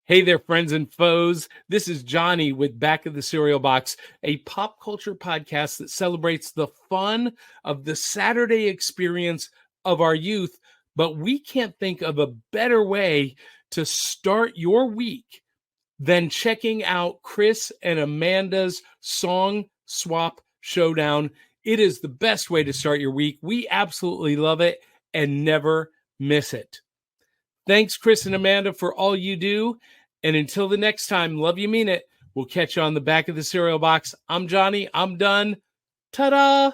Hey there, friends and foes. This is Johnny with Back of the Cereal Box, a pop culture podcast that celebrates the fun of the Saturday experience of our youth. But we can't think of a better way to start your week than checking out Chris and Amanda's Song Swap Showdown. It is the best way to start your week. We absolutely love it and never miss it. Thanks, Chris and Amanda, for all you do. And until the next time, love you, mean it. We'll catch you on the Back of the Cereal Box. I'm Johnny. I'm done. Ta-da!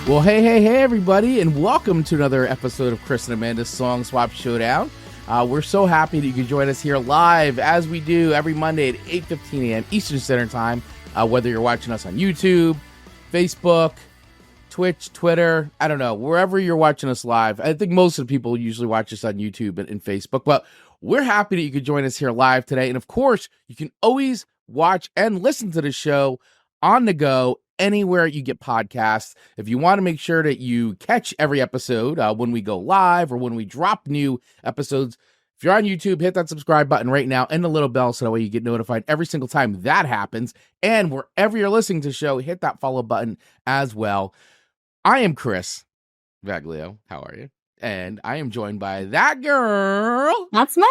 Well, hey, everybody, and welcome to another episode of Chris and Amanda's Song Swap Showdown. We're so happy that you can join us here live, as we do every Monday at 8:15 a.m. Eastern Standard Time, whether you're watching us on YouTube, Facebook, Twitch, Twitter, I don't know, wherever you're watching us live. I think most of the people usually watch us on YouTube and Facebook, but we're happy that you could join us here live today. And of course, you can always watch and listen to the show on the go anywhere you get podcasts. If you want to make sure that you catch every episode when we go live or when we drop new episodes, if you're on YouTube, hit that subscribe button right now and the little bell so that way you get notified every single time that happens. And wherever you're listening to the show, hit that follow button as well. I am Chris Vaglio. How are you? And I am joined by that girl. That's Mike.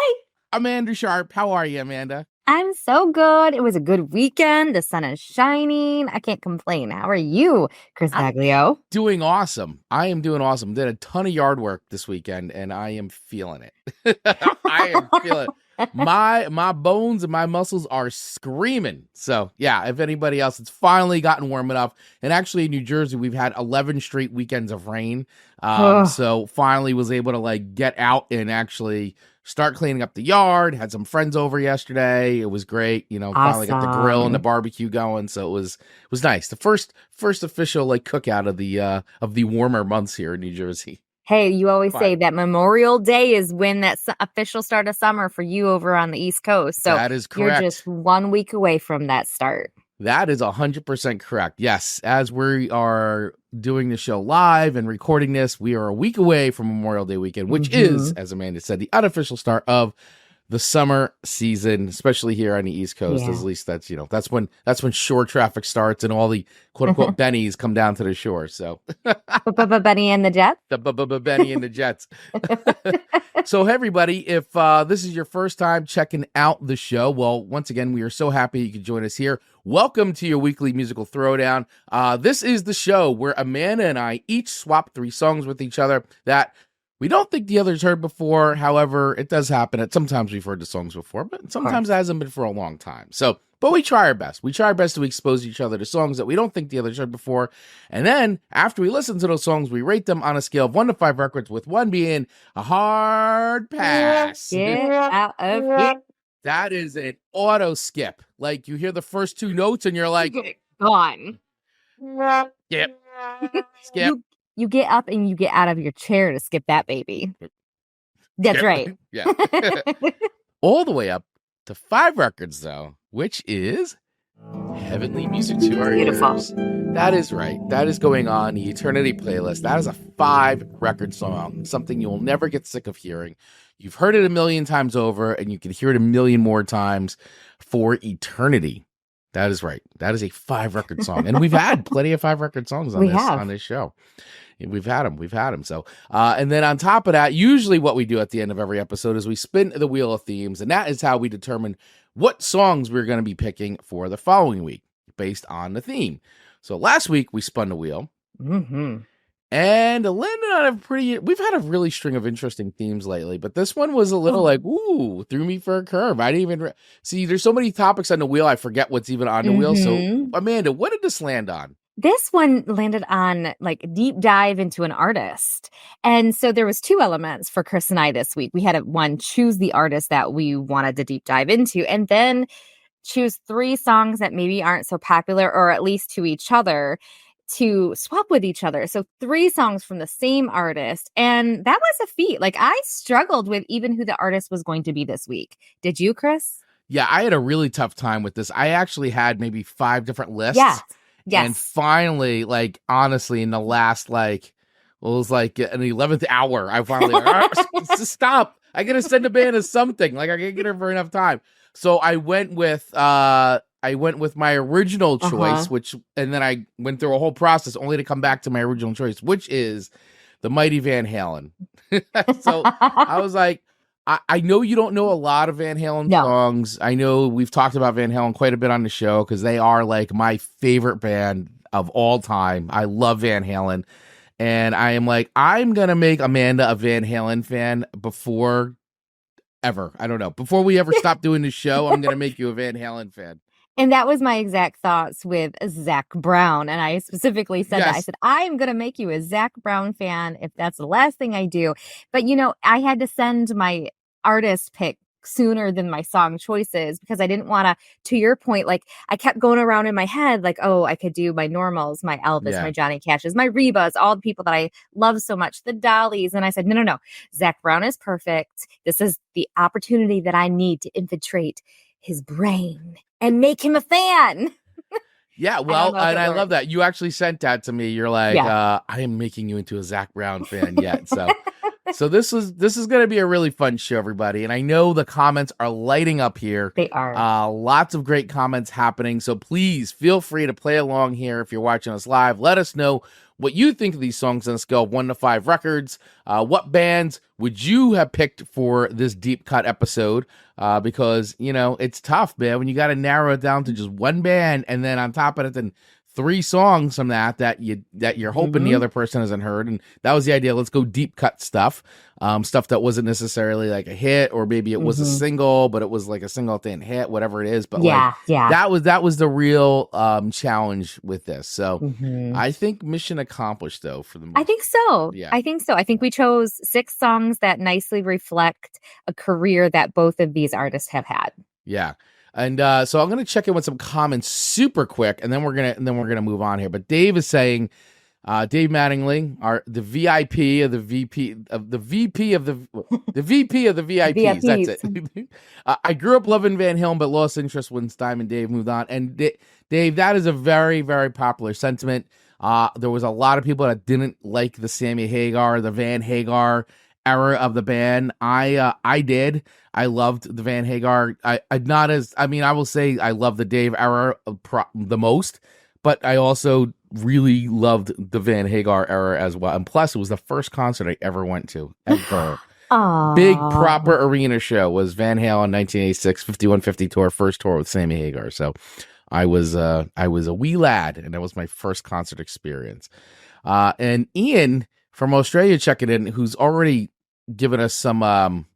Amanda Sharp. How are you, Amanda? I'm so good. It was a good weekend. The sun is shining. I can't complain. How are you, Chris Vaglio? Doing awesome. I am doing awesome. Did a ton of yard work this weekend, and I am feeling it. I am feeling it. My bones and my muscles are screaming. So yeah, if anybody else, it's finally gotten warm enough. And actually in New Jersey, we've had 11 straight weekends of rain. So finally was able to get out and actually start cleaning up the yard. Had some friends over yesterday. It was great. Finally got the grill and the barbecue going. So it was nice. The first official cookout of the warmer months here in New Jersey. Hey, you always say that Memorial Day is when that official start of summer for you over on the East Coast. So that is correct. You're just 1 week away from that start. That is 100% correct. Yes, as we are doing the show live and recording this, we are a week away from Memorial Day weekend, which is, as Amanda said, the unofficial start of the summer season, especially here on the East Coast. Yeah. At least that's when shore traffic starts and all the quote unquote bennies come down to the shore. So Benny and the Jets. The Benny and the Jets. So hey, everybody, if this is your first time checking out the show, well, once again, we are so happy you could join us here. Welcome to your weekly musical throwdown. This is the show where Amanda and I each swap 3 songs with each other that we don't think the other's heard before. However, it does happen. Sometimes we've heard the songs before, but sometimes it hasn't been for a long time. But we try our best. We try our best to expose each other to songs that we don't think the other's heard before. And then after we listen to those songs, we rate them on a scale of 1 to 5 records, with 1 being a hard pass. Get out of here. That is an auto skip. You hear the first 2 notes and you're like, gone. Skip. Skip. You get up and you get out of your chair to skip that baby. That's right. Yeah. All the way up to 5 records, though, which is Heavenly Music to Our Ears. That is right. That is going on the Eternity playlist. That is a 5-record song, something you'll never get sick of hearing. You've heard it a million times over, and you can hear it a million more times for eternity. That is right. That is a 5-record song. And we've had plenty of 5-record songs on this show. We've had them. So, and then on top of that, usually what we do at the end of every episode is we spin the wheel of themes, and that is how we determine what songs we're going to be picking for the following week based on the theme. So last week we spun the wheel, and landed on we've had a really string of interesting themes lately, but this one was a little threw me for a curve. I didn't even see, there's so many topics on the wheel, I forget what's even on the wheel. So Amanda, what did this land on? This one landed on deep dive into an artist. And so there was 2 elements for Chris and I this week. We had one, choose the artist that we wanted to deep dive into, and then choose 3 songs that maybe aren't so popular, or at least to each other, to swap with each other. So 3 songs from the same artist. And that was a feat. I struggled with even who the artist was going to be this week. Did you, Chris? Yeah, I had a really tough time with this. I actually had maybe 5 different lists. Yes. And finally, honestly, in the last, Well, it was like an 11th hour. I finally stop. I gotta send a band to something. Like I can't get her for enough time. So I went with my original choice, and then I went through a whole process only to come back to my original choice, which is the mighty Van Halen. So I was like, I know you don't know a lot of Van Halen songs. I know we've talked about Van Halen quite a bit on the show because they are like my favorite band of all time. I love Van Halen. And I am like, I'm going to make Amanda a Van Halen fan before we ever stop doing the show. I'm going to make you a Van Halen fan. And that was my exact thoughts with Zac Brown. And I specifically said that. I said, I'm going to make you a Zac Brown fan if that's the last thing I do. But, I had to send my artist pick sooner than my song choices because I didn't want to your point, like I kept going around in my head like, oh, I could do my Normals, my Elvis, my Johnny Cashes, my Rebas, all the people that I love so much, the Dollies. And I said, no, Zac Brown is perfect. This is the opportunity that I need to infiltrate his brain and make him a fan. Yeah, well, and I love that. You actually sent that to me. You're like, I am making you into a Zac Brown fan yet. So this is going to be a really fun show, everybody. And I know the comments are lighting up here. They are. Lots of great comments happening. So please feel free to play along here if you're watching us live. Let us know what you think of these songs on a scale of 1 to 5 records. What bands would you have picked for this deep cut episode? Because, it's tough, man, when you got to narrow it down to just one band and then on top of it, then 3 songs from that you're hoping the other person hasn't heard. And that was the idea. Let's go deep cut stuff. Stuff that wasn't necessarily like a hit, or maybe it was a single, but it was like a single thing hit, whatever it is. But that was the real challenge with this. So I think mission accomplished though for the most. I think so. Yeah. I think so. I think we chose 6 songs that nicely reflect a career that both of these artists have had. Yeah. And so I'm going to check in with some comments super quick, and then we're gonna move on here. But Dave is saying, Dave Mattingly, the VIP of the VP of the VP of the VP of the VIPs. That's it. I grew up loving Van Halen, but lost interest when Steinman Dave moved on. And Dave, that is a very, very popular sentiment. There was a lot of people that didn't like the Sammy Hagar, the Van Hagar era of the band. I did. I loved the Van Hagar. I will say I love the Dave era the most, but I also really loved the Van Hagar era as well. And plus, it was the first concert I ever went to ever. Big proper arena show was Van Halen 1986 5150 tour, first tour with Sammy Hagar. So I was a wee lad, and that was my first concert experience. And Ian from Australia checking in, who's already given us some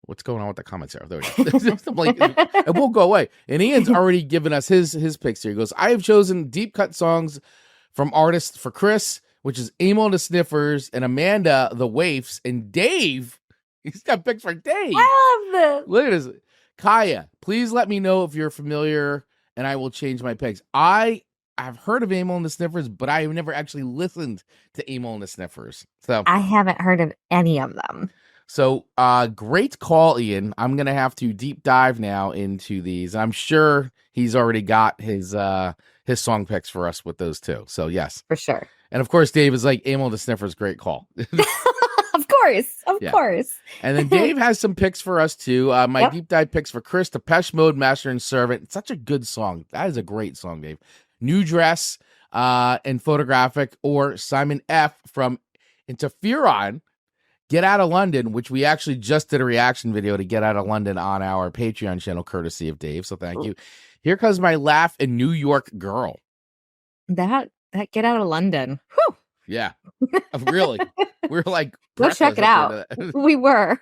what's going on with the comments here? There we go. I'm like, it won't go away. And Ian's already given us his picks here. He goes, I have chosen deep cut songs from artists for Chris, which is Emil the Sniffers and Amanda the Waifs, and Dave. He's got picks for Dave. I love this. Look at this. Kaya, please let me know if you're familiar, and I will change my picks. I've heard of Emil and the Sniffers, but I have never actually listened to Emil and the Sniffers. So I haven't heard of any of them. So great call, Ian. I'm going to have to deep dive now into these. I'm sure he's already got his song picks for us with those too. So yes. For sure. And of course, Dave is like, Emil the Sniffers, great call. Of course. And then Dave has some picks for us too. My deep dive picks for Chris, Depeche Mode, Master and Servant. It's such a good song. That is a great song, Dave. New Dress and Photographic, or Simon F. from Interferon, Get Out of London, which we actually just did a reaction video to Get Out of London on our Patreon channel, courtesy of Dave. So thank you. Here Comes My Laugh in New York Girl. That Get Out of London. Whew. Yeah, really. We're like, go check it out. We were.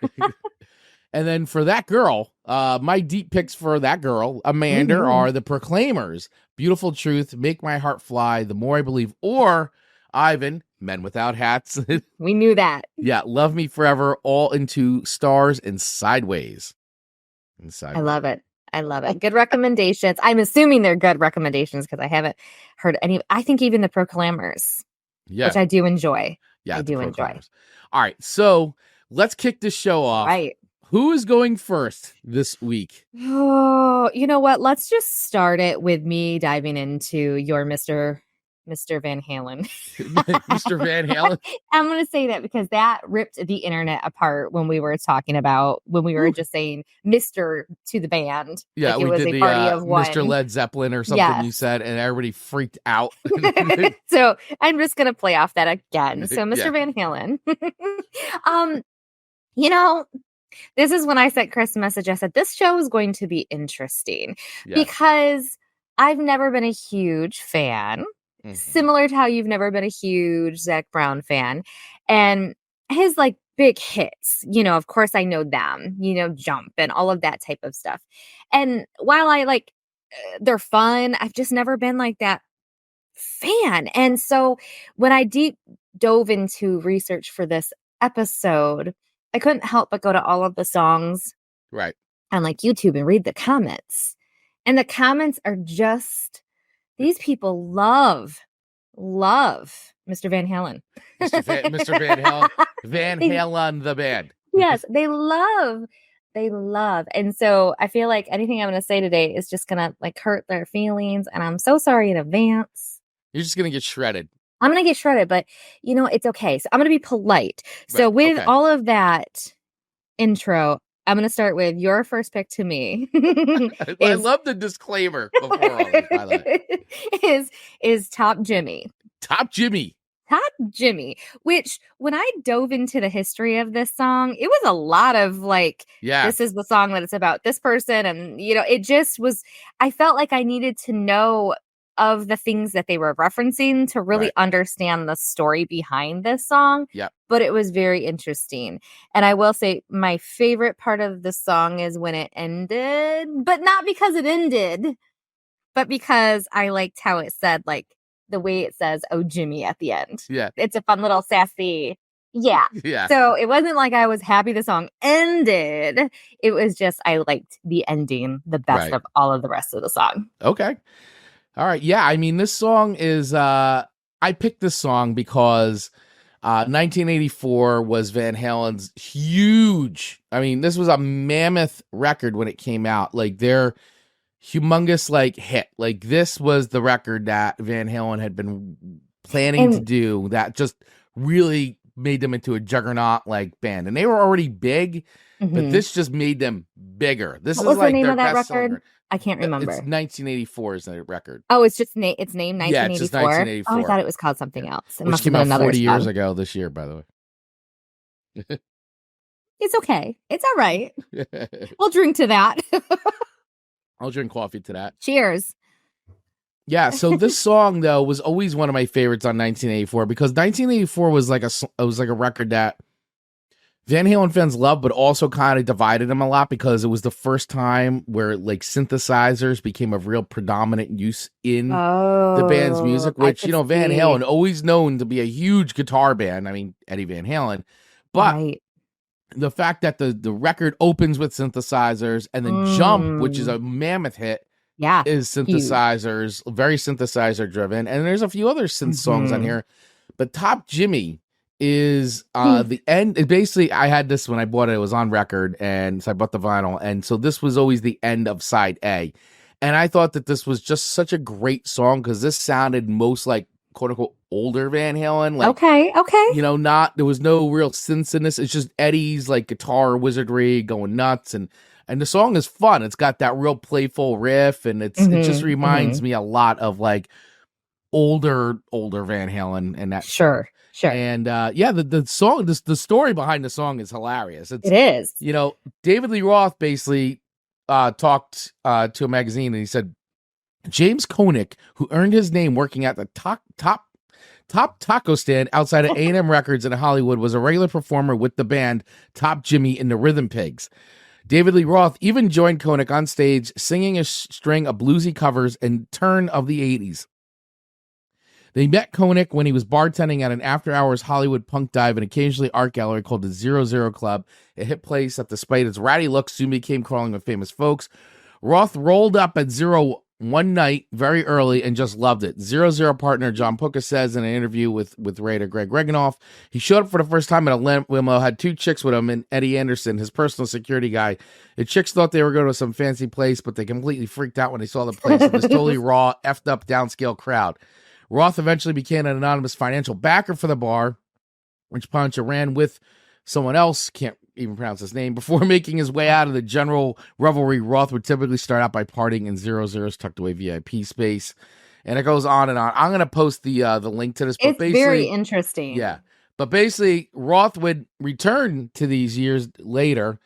And then for that girl, my deep picks for that girl, Amanda, are The Proclaimers, Beautiful Truth, Make My Heart Fly, The More I Believe, or Ivan, Men Without Hats. We knew that. Yeah, Love Me Forever, All Into Stars, and Sideways. I love it. Good recommendations. I'm assuming they're good recommendations because I haven't heard any. I think even The Proclaimers, which I do enjoy. Yeah, I do enjoy. All right, so let's kick this show off. Right. Who is going first this week? Oh, you know what? Let's just start it with me diving into your Mr. Mr. Van Halen. Mr. Van Halen. I'm going to say that because that ripped the internet apart when we were just saying Mr. to the band. Yeah, like it we was did a the party of one. Mr. Led Zeppelin or something you said, and everybody freaked out. So I'm just going to play off that again. So Mr. Yeah. Van Halen. This is when I sent Chris a message. I said, this show is going to be interesting because I've never been a huge fan, similar to how you've never been a huge Zac Brown fan. And his like big hits, of course I know them, Jump and all of that type of stuff. And while I like, they're fun, I've just never been like that fan. And so when I deep dove into research for this episode, I couldn't help but go to all of the songs on like YouTube and read the comments. And the comments are just, these people love Mr. Van Halen. Mr. Van Halen. Van Halen, the band. Yes, they love. And so I feel like anything I'm going to say today is just going to like hurt their feelings. And I'm so sorry in advance. You're just going to get shredded. I'm going to get shredded, but it's okay. So I'm going to be polite. So with all of that intro, I'm going to start with your first pick to me. I love the disclaimer before all this, by the way. Is Top Jimmy. Top Jimmy, which when I dove into the history of this song, it was a lot of like, this is the song that it's about this person. And, it just was, I felt like I needed to know of the things that they were referencing to really understand the story behind this song. But it was very interesting. And I will say my favorite part of the song is when it ended, but not because it ended, but because I liked how it said, like the way it says, "Oh, Jimmy" at the end. Yeah. It's a fun little sassy. Yeah. So it wasn't like I was happy the song ended. It was just, I liked the ending the best of all of the rest of the song. Okay. All right. Yeah. I mean, this song is, I picked this song because 1984 was Van Halen's huge. I mean, this was a mammoth record when it came out. Like their humongous like hit. Like this was the record that Van Halen had been planning to do that just really made them into a juggernaut like band. And they were already big, but this just made them bigger. This what is was like the name their of that best record? song. I can't remember. It's 1984 is the record. Oh, it's just it's named 1984. Yeah, it's just 1984. Oh, I thought it was called something else. It Which must came have been out another 40 years song. ago this year, by the way. It's okay. It's all right. We'll drink to that. I'll drink coffee to that. Cheers. Yeah, so this song though was always one of my favorites on 1984 because 1984 was like a record that Van Halen fans loved, but also kind of divided them a lot because it was the first time where like synthesizers became a real predominant use in the band's music, which, Van Halen, always known to be a huge guitar band. I mean, Eddie Van Halen. But the fact that the record opens with synthesizers and then Jump, which is a mammoth hit, is synthesizers, very synthesizer driven. And there's a few other synth songs on here. But Top Jimmy is the end. Basically, I had this when I bought it. It was on record, and so I bought the vinyl. And so this was always the end of side A. And I thought that this was just such a great song because this sounded most like quote unquote older Van Halen. Like, okay. There was no real synths in this. It's just Eddie's like guitar wizardry going nuts. And the song is fun. It's got that real playful riff, and it just reminds me a lot of like older Van Halen and that. Sure. And the song, the story behind the song is hilarious. It is. David Lee Roth basically talked to a magazine, and he said James Connick, who earned his name working at the top taco stand outside of A&M Records in Hollywood, was a regular performer with the band Top Jimmy and the Rhythm Pigs. David Lee Roth even joined Connick on stage, singing a string of bluesy covers in turn of the 80s. They met Connick when he was bartending at an after-hours Hollywood punk dive and occasionally art gallery called the 00 Club. It hit place that despite its ratty looks soon became crawling with famous folks. Roth rolled up at 00 one night very early and just loved it. 00 partner John Pucka says in an interview with writer Greg Reganoff, he showed up for the first time at a limo, had two chicks with him and Eddie Anderson, his personal security guy. The chicks thought they were going to some fancy place, but they completely freaked out when they saw the place. It was totally raw, effed up, downscale crowd. Roth eventually became an anonymous financial backer for the bar, which Pancho ran with someone else, can't even pronounce his name, before making his way out of the general revelry. Roth would typically start out by partying in 00's tucked away VIP space. And it goes on and on. I'm going to post the link to this. But it's very interesting. Yeah. But basically, Roth would return to these years later,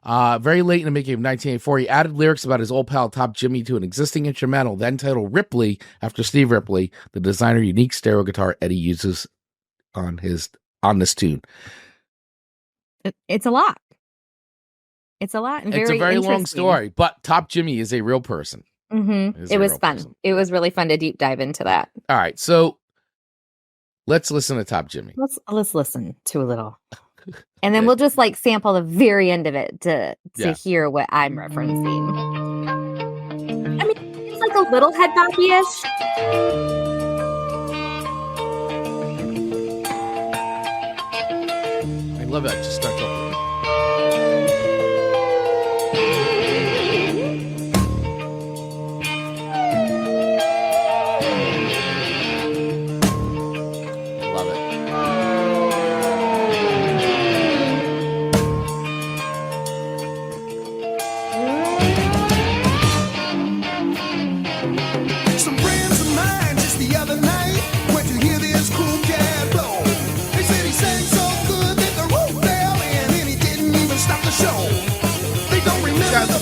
very late in the making of 1984. He added lyrics about his old pal Top Jimmy to an existing instrumental, then titled Ripley, after Steve Ripley, the designer unique stereo guitar Eddie uses on this tune. It's a lot. It's a lot. And it's a very long story, but Top Jimmy is a real person. Mm-hmm. It was fun. Person. It was really fun to deep dive into that. All right, so let's listen to Top Jimmy. Let's listen to a little, and then we'll just like sample the very end of it to hear what I'm referencing. I mean, it's like a little head boppy-ish. I love that. Just starts off.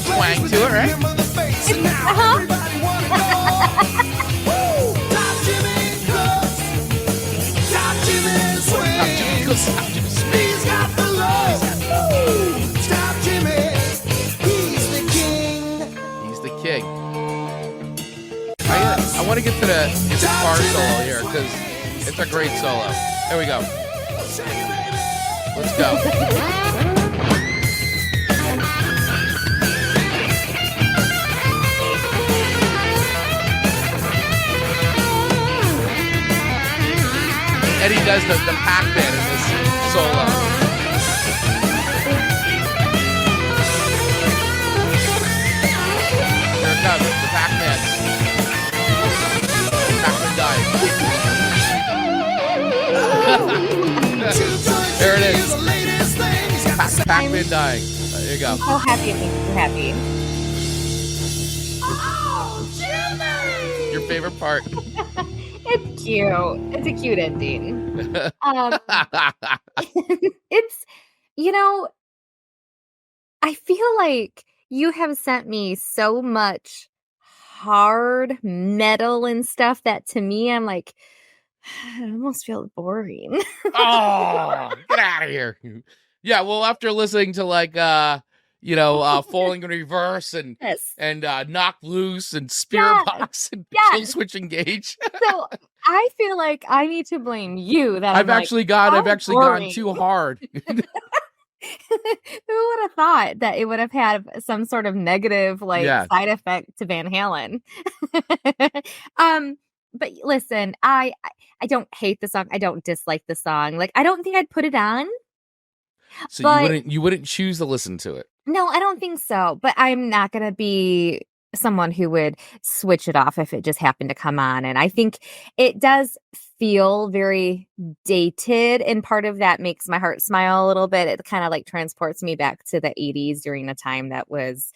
Twang to it, right? He's the king. I want to get to the guitar solo here because it's a great solo. Here we go. Let's go. Eddie does the Pac-Man in this solo. Here it comes, the Pac-Man. Pac-Man dying. There it is. Pac-Man dying. There you go. I'm so happy. I'm so happy. Oh, Jimmy! Your favorite part. It's cute. It's a cute ending. It's, I feel like you have sent me so much hard metal and stuff that to me, I'm like, I almost feel boring. Oh, get out of here. Yeah, well, after listening to like, Falling in Reverse and Knock Loose and Spirit Box and Kill Switch Engage. So I feel like I need to blame you. That I've actually gone too hard. Who would have thought that it would have had some sort of negative side effect to Van Halen? But listen, I don't hate the song. I don't dislike the song. Like, I don't think I'd put it on. So you wouldn't choose to listen to it? No, I don't think so. But I'm not going to be someone who would switch it off if it just happened to come on. And I think it does feel very dated. And part of that makes my heart smile a little bit. It kind of like transports me back to the 80s during a time that was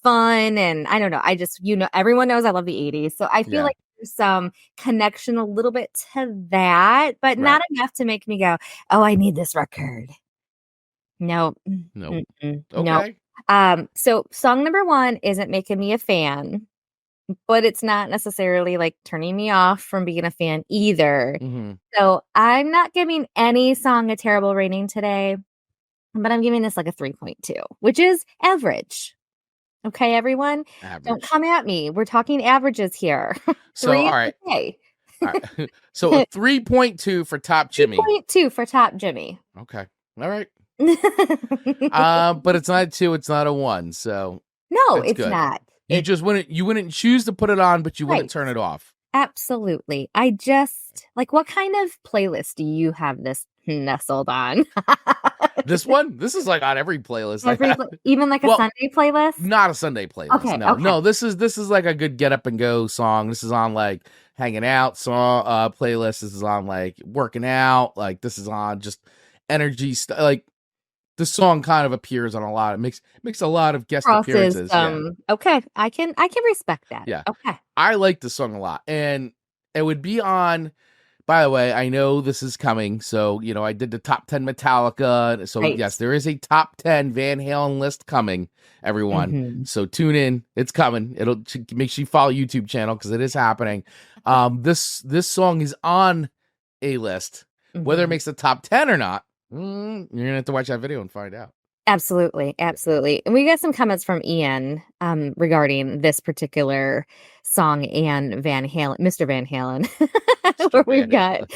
fun. And I don't know. I just, everyone knows I love the 80s. So I feel like there's some connection a little bit to that, but not enough to make me go, oh, I need this record. No. Okay. So song number 1 isn't making me a fan, but it's not necessarily like turning me off from being a fan either. Mm-hmm. So I'm not giving any song a terrible rating today, but I'm giving this like a 3.2, which is average. Okay, everyone? Average. Don't come at me. We're talking averages here. So, all right. Okay. All right. So a 3.2 for Top Jimmy. 3.2 for Top Jimmy. Okay. All right. But it's not a 2, it's not a 1, so no, it's good. Not. You wouldn't choose to put it on, but you wouldn't turn it off. Absolutely. I just what kind of playlist do you have this nestled on? This one? This is like on every playlist. Even like a Sunday playlist? Not a Sunday playlist. Okay, no. This is like a good get up and go song. This is on like hanging out song playlist. This is on like working out. Like this is on just energy stuff. Like the song kind of appears on a lot. It makes a lot of guest appearances. Okay, I can respect that. Yeah. Okay. I like the song a lot, and it would be on. By the way, I know this is coming, so I did the top 10 Metallica. So Right. yes, there is a top 10 Van Halen list coming, everyone. Mhm. So tune in; it's coming. It'll make sure you follow YouTube channel because it is happening. This song is on a list. Whether it Mhm. makes the top 10 or not, you're gonna have to watch that video and find out. Absolutely. And we got some comments from Ian regarding this particular song and Van Halen, Mr. Van Halen. Where we've got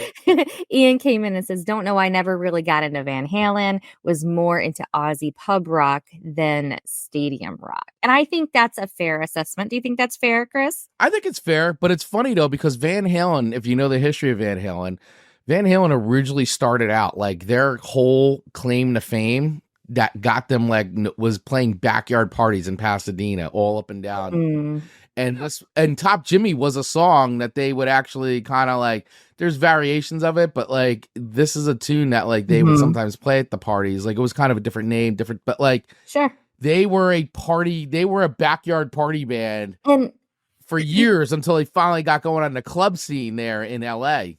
Ian came in and says, "Don't know, I never really got into Van Halen, was more into Aussie pub rock than stadium rock." And I think that's a fair assessment. Do you think that's fair, Chris? I think it's fair, but it's funny though, because Van Halen, if you know the history of Van Halen originally started out like their whole claim to fame that got them was playing backyard parties in Pasadena all up and down. And Top Jimmy was a song that they would actually kind of like, there's variations of it, but like this is a tune that like they would sometimes play at the parties. Like it was kind of a different name, but like Sure. they were a backyard party band And for years until they finally got going on the club scene there in LA.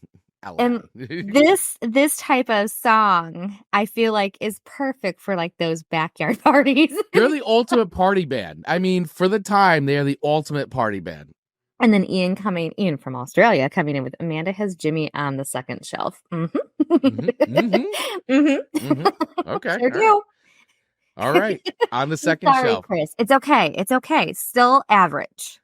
And this type of song, I feel like, is perfect for like those backyard parties. They're the ultimate party band. I mean, for the time, they are the ultimate party band. And then Ian from Australia coming in with Amanda has Jimmy on the second shelf. Okay. Sure do. All right. On the second Sorry, shelf. Chris. It's okay. Still average.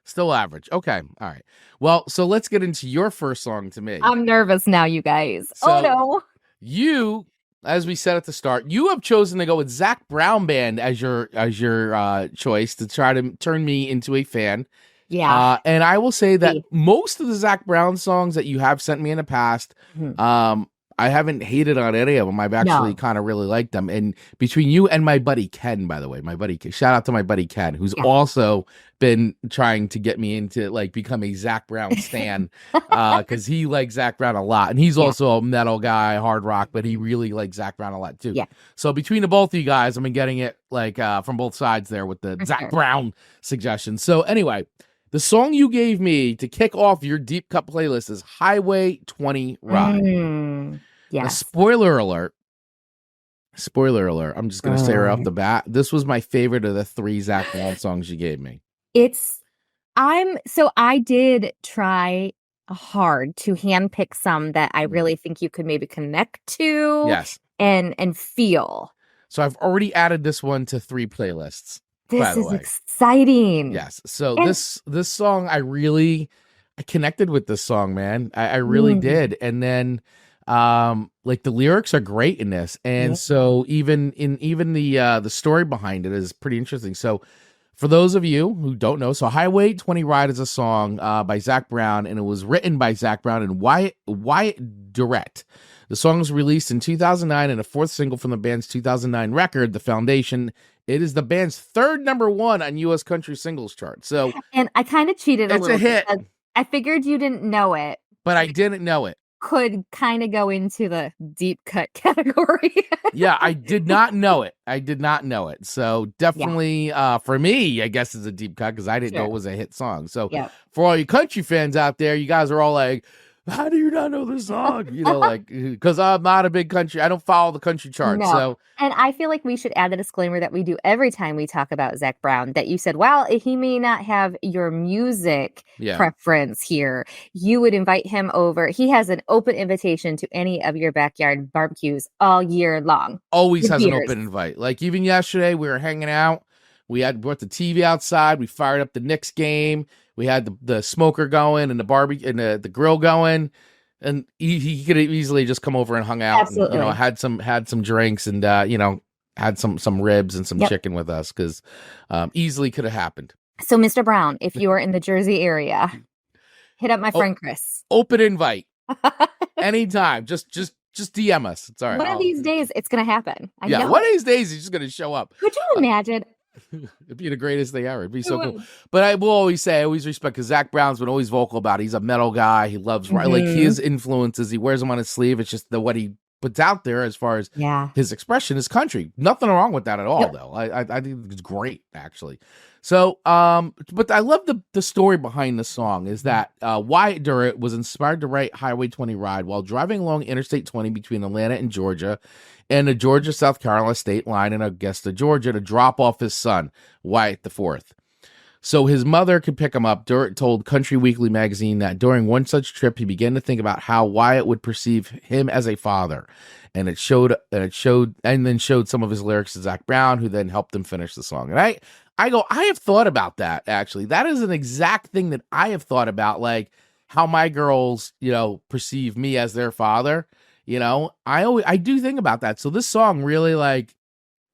Okay. All right. Well, so let's get into your first song to me. I'm nervous now, you guys. So, oh no. You, as we said at the start, you have chosen to go with Zac Brown Band as your choice to try to turn me into a fan. Yeah. And I will say that most of the Zac Brown songs that you have sent me in the past, I haven't hated on any of them. I've actually kind of really liked them. And between you and my buddy Ken, by the way, shout out to my buddy Ken, who's also been trying to get me into like become a Zac Brown stan because he likes Zac Brown a lot. And he's also a metal guy, hard rock, but he really likes Zac Brown a lot too. Yeah. So between the both of you guys, I've been getting it like from both sides there with the Zac Brown suggestions. So anyway, the song you gave me to kick off your Deep Cut playlist is Highway 20 Ride. Yeah. Spoiler alert. I'm just going to say right off the bat, this was my favorite of the 3 Zac Brown songs you gave me. I did try hard to handpick some that I really think you could maybe connect to. Yes. And feel. So I've already added this one to 3 playlists. This is exciting. Yes. So this song, I connected with this song, man. I really did. And then like the lyrics are great in this. And so even the story behind it is pretty interesting. So for those of you who don't know, so Highway 20 Ride is a song by Zac Brown, and it was written by Zac Brown and Wyatt Durrett. The song was released in 2009 and a 4th single from the band's 2009 record, The Foundation. It is the band's 3rd number 1 on U.S. country singles chart. So, and I kind of cheated a little. It's a hit. I figured you didn't know it, but I didn't know it. Could kind of go into the deep cut category. Yeah, I did not know it. So definitely for me, I guess it's a deep cut because I didn't know it was a hit song. So for all you country fans out there, you guys are all like, how do you not know this song? Like, because I'm not a big country. I don't follow the country charts. No. So, and I feel like we should add the disclaimer that we do every time we talk about Zac Brown, that you said, well, he may not have your music preference here. You would invite him over. He has an open invitation to any of your backyard barbecues all year long. Always has an open invite. Like even yesterday, we were hanging out. We brought the TV outside. We fired up the Knicks game. We had the smoker going and the barbecue and the grill going, and he could have easily just come over and hung out. Absolutely. And, had some drinks and had some ribs and some chicken with us because easily could have happened. So, Mr. Brown, if you are in the Jersey area, hit up my friend Chris. Open invite anytime. Just DM us. It's all right. One of these days, it's gonna happen. One of these days, he's just gonna show up. Could you imagine? It'd be the greatest thing ever. It'd be so cool. But I will always say, I always respect, because Zac Brown's been always vocal about it. He's a metal guy. He loves like his influences. He wears them on his sleeve. It's just what he puts out there as far as his expression is country. Nothing wrong with that at all, though. I think it's great, actually. So, but I love the story behind the song is that Wyatt Durrett was inspired to write Highway 20 Ride while driving along Interstate 20 between Atlanta and Georgia and the Georgia-South Carolina state line in Augusta, Georgia, to drop off his son, Wyatt IV. So his mother could pick him up. Durrett told Country Weekly magazine that during one such trip, he began to think about how Wyatt would perceive him as a father. And it showed some of his lyrics to Zac Brown, who then helped him finish the song. And I have thought about that, actually. That is an exact thing that I have thought about, like how my girls, perceive me as their father. I do think about that. So this song really,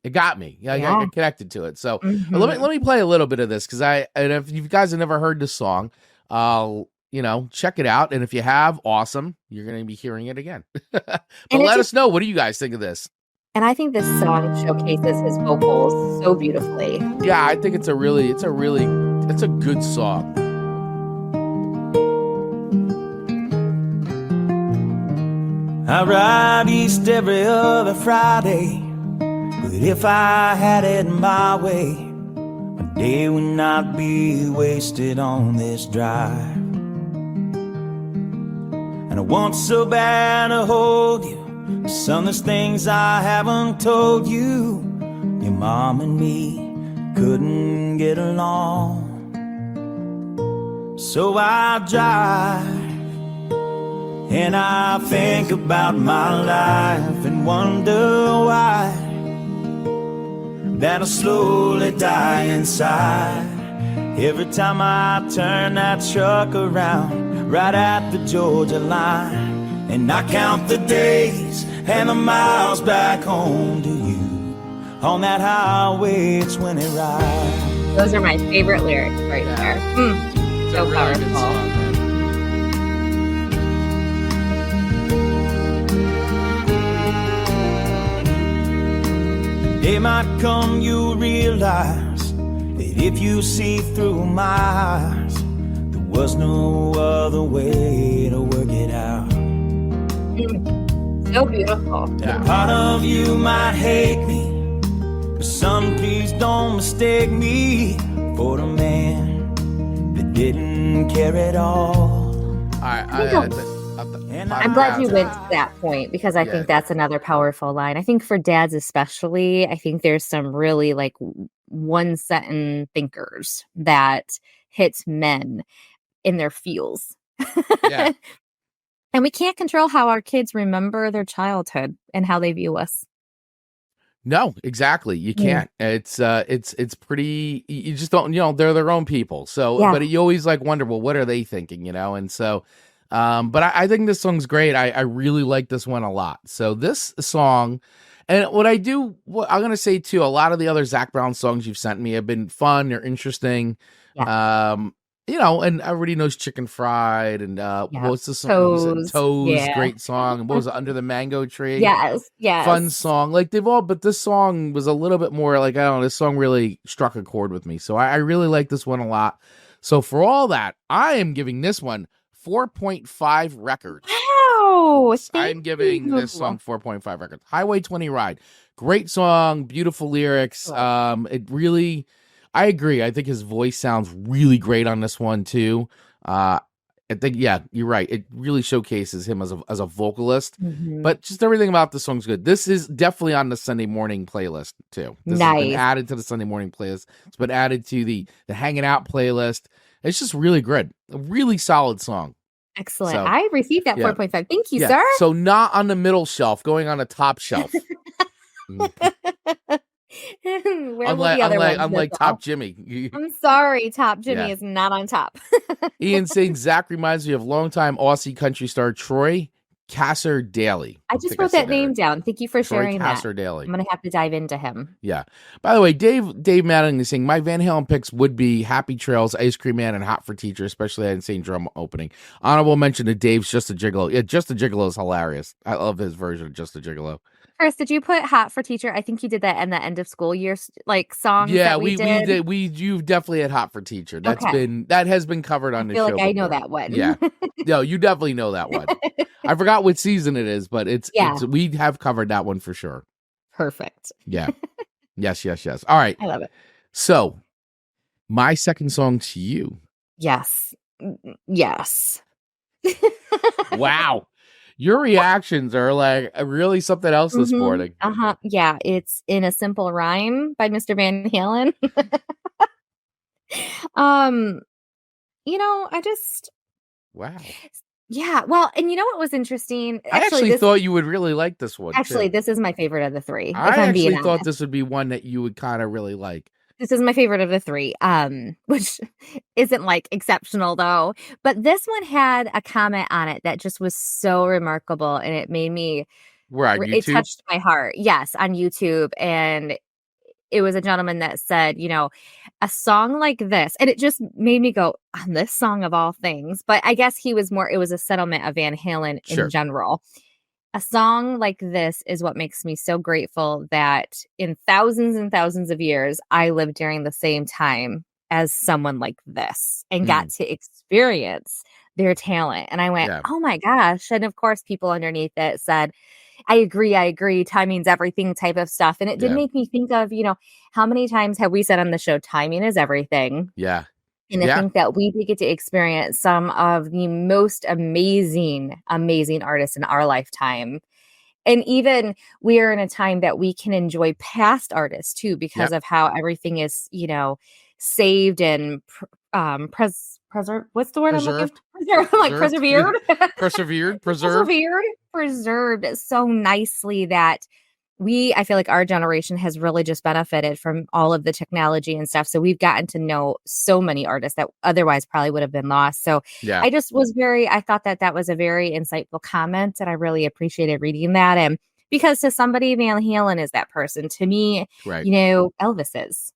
it got me. I got connected to it. So let me play a little bit of this, because if you guys have never heard this song, check it out. And if you have, awesome. You're going to be hearing it again. But let us know. What do you guys think of this? And I think this song showcases his vocals so beautifully. Yeah, I think it's a good song. I ride east every other Friday, but if I had it my way, my day would not be wasted on this drive. And I want so bad to hold you, son, there's things I haven't told you. Your mom and me couldn't get along, so I drive and I think about my life and wonder why that I slowly die inside every time I turn that truck around right at the Georgia line. And I count the days and the miles back home to you on that highway 20 ride. Those are my favorite lyrics right there. So really powerful. Song, day might come, you'll realize that if you see through my eyes, there was no other way to work it out. So beautiful. Yeah. Part of you might hate me, but son, please don't mistake me for the man that didn't care at all. I'm glad you went to that point, because I think that's another powerful line. I think for dads especially, I think there's some really one sentence thinkers that hit men in their feels. Yeah. And we can't control how our kids remember their childhood and how they view us. No, exactly. You can't. It's pretty, you just don't, they're their own people. So, but you always wonder, well, what are they thinking, And so, but I think this song's great. I really like this one a lot. So this song, and what I'm going to say too, a lot of the other Zac Brown songs you've sent me have been fun. They're interesting. Yeah. And everybody knows Chicken Fried and what's the song? Toes, great song. And what was it, Under the Mango Tree? Yes. Fun song. But this song was a little bit more I don't know, this song really struck a chord with me. So I really like this one a lot. So for all that, I am giving this one 4.5 records. Wow. I'm giving this song 4.5 records. Highway 20 Ride. Great song, beautiful lyrics. It really, I agree. I think his voice sounds really great on this one too. I think, you're right. It really showcases him as a vocalist, but just everything about the song's good. This is definitely on the Sunday morning playlist too. This has been added to the Sunday morning playlist. It's been added to the Hanging Out playlist. It's just really good. A really solid song. Excellent. So, I received that 4.5. Thank you, sir. So not on the middle shelf, going on the top shelf. Unlike Top Jimmy. I'm sorry, Top Jimmy is not on top. Ian saying Zac reminds me of longtime Aussie country star Troy Cassar-Daley. I just wrote that name down. Thank you for sharing that. Cassar-Daley. I'm going to have to dive into him. Yeah. By the way, Dave Madden is saying, my Van Halen picks would be Happy Trails, Ice Cream Man, and Hot for Teacher, especially at Insane Drum opening. Honorable mention to Dave's Just a Gigolo. Yeah, Just a Gigolo is hilarious. I love his version of Just a Gigolo. Chris, did you put Hot for Teacher? I think you did that in the end of school year like songs Yeah, that we did. you've definitely had Hot for Teacher. That has been covered on the show. I feel like I know before. that one. Yeah. No, you definitely know that one. I forgot what season it is, but it's we have covered that one for sure. Perfect. Yeah. Yes. All right. I love it. So, my second song to you. Yes. Yes. Wow. Your reactions are like really something else this morning. Yeah, it's In a Simple Rhyme by Mr. Van Halen. I just wow. Yeah, well, and you know what was interesting? I actually thought you would really like this one. Actually, this is my favorite of the three. I actually thought this would be one that you would kind of really like. This is my favorite of the three, which isn't like exceptional though. But this one had a comment on it that just was so remarkable, and it made me. It touched my heart. Yes, on YouTube, and it was a gentleman that said, a song like this, and it just made me go on this song of all things. But I guess it was a settlement of Van Halen in general. A song like this is what makes me so grateful that in thousands and thousands of years, I lived during the same time as someone like this and got to experience their talent. And I went, oh my gosh. And of course, people underneath it said, I agree. Timing's everything type of stuff. And it did make me think of, how many times have we said on the show, timing is everything? Yeah. And I think that we get to experience some of the most amazing artists in our lifetime. And even we are in a time that we can enjoy past artists too, because of how everything is, saved and preserved. What's the word I'm looking for? Persevered. Preserved so nicely that I feel like our generation has really just benefited from all of the technology and stuff. So we've gotten to know so many artists that otherwise probably would have been lost. So I just I thought that was a very insightful comment, and I really appreciated reading that. And because to somebody, Van Halen is that person. To me, Elvis is.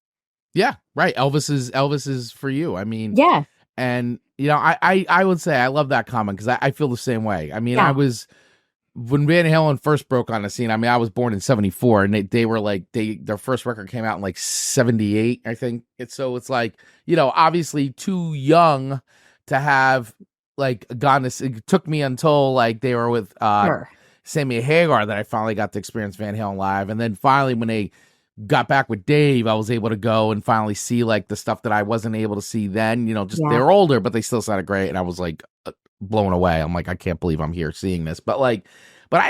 Yeah, right. Elvis is for you. I mean, and I would say I love that comment because I feel the same way. I mean, when Van Halen first broke on the scene, I mean, I was born in 74 and they were like, their first record came out in like 78, I think. So it's like, obviously too young to have like gone this. It took me until like they were with Sammy Hagar that I finally got to experience Van Halen live. And then finally when they got back with Dave, I was able to go and finally see like the stuff that I wasn't able to see then, they're older, but they still sounded great. And I was like, blown away. I'm like, I can't believe I'm here seeing this. But I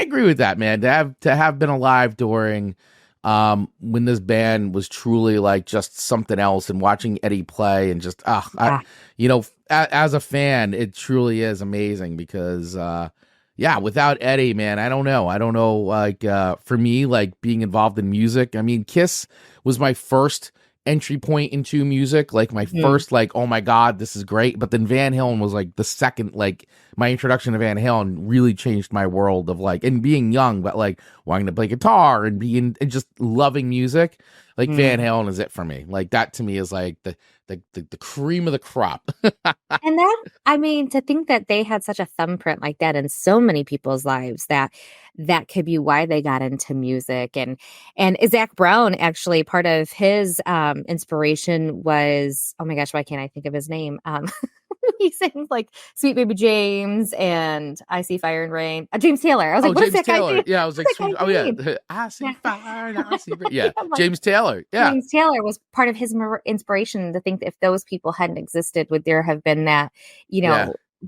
agree with that, man. To have been alive during when this band was truly like just something else, and watching Eddie play and just as a fan, it truly is amazing because without Eddie, man, I don't know. Like for me, like being involved in music, I mean, Kiss was my first entry point into music, like my first, like, oh my God, this is great. But then Van Halen was like the second, like my introduction to Van Halen really changed my world of like, and being young, but like wanting to play guitar and just loving music. Like Van Halen is it for me. Like that to me is like the cream of the crop. And to think that they had such a thumbprint like that in so many people's lives, that could be why they got into music. And Zac Brown, actually, part of his inspiration was, oh my gosh, why can't I think of his name? He sings like Sweet Baby James and I See Fire and Rain. James Taylor. I was like, what's that guy? Yeah, I was like, I see fire and I see rain. Yeah, like, James Taylor. Yeah. James Taylor was part of his inspiration to think that if those people hadn't existed, would there have been that,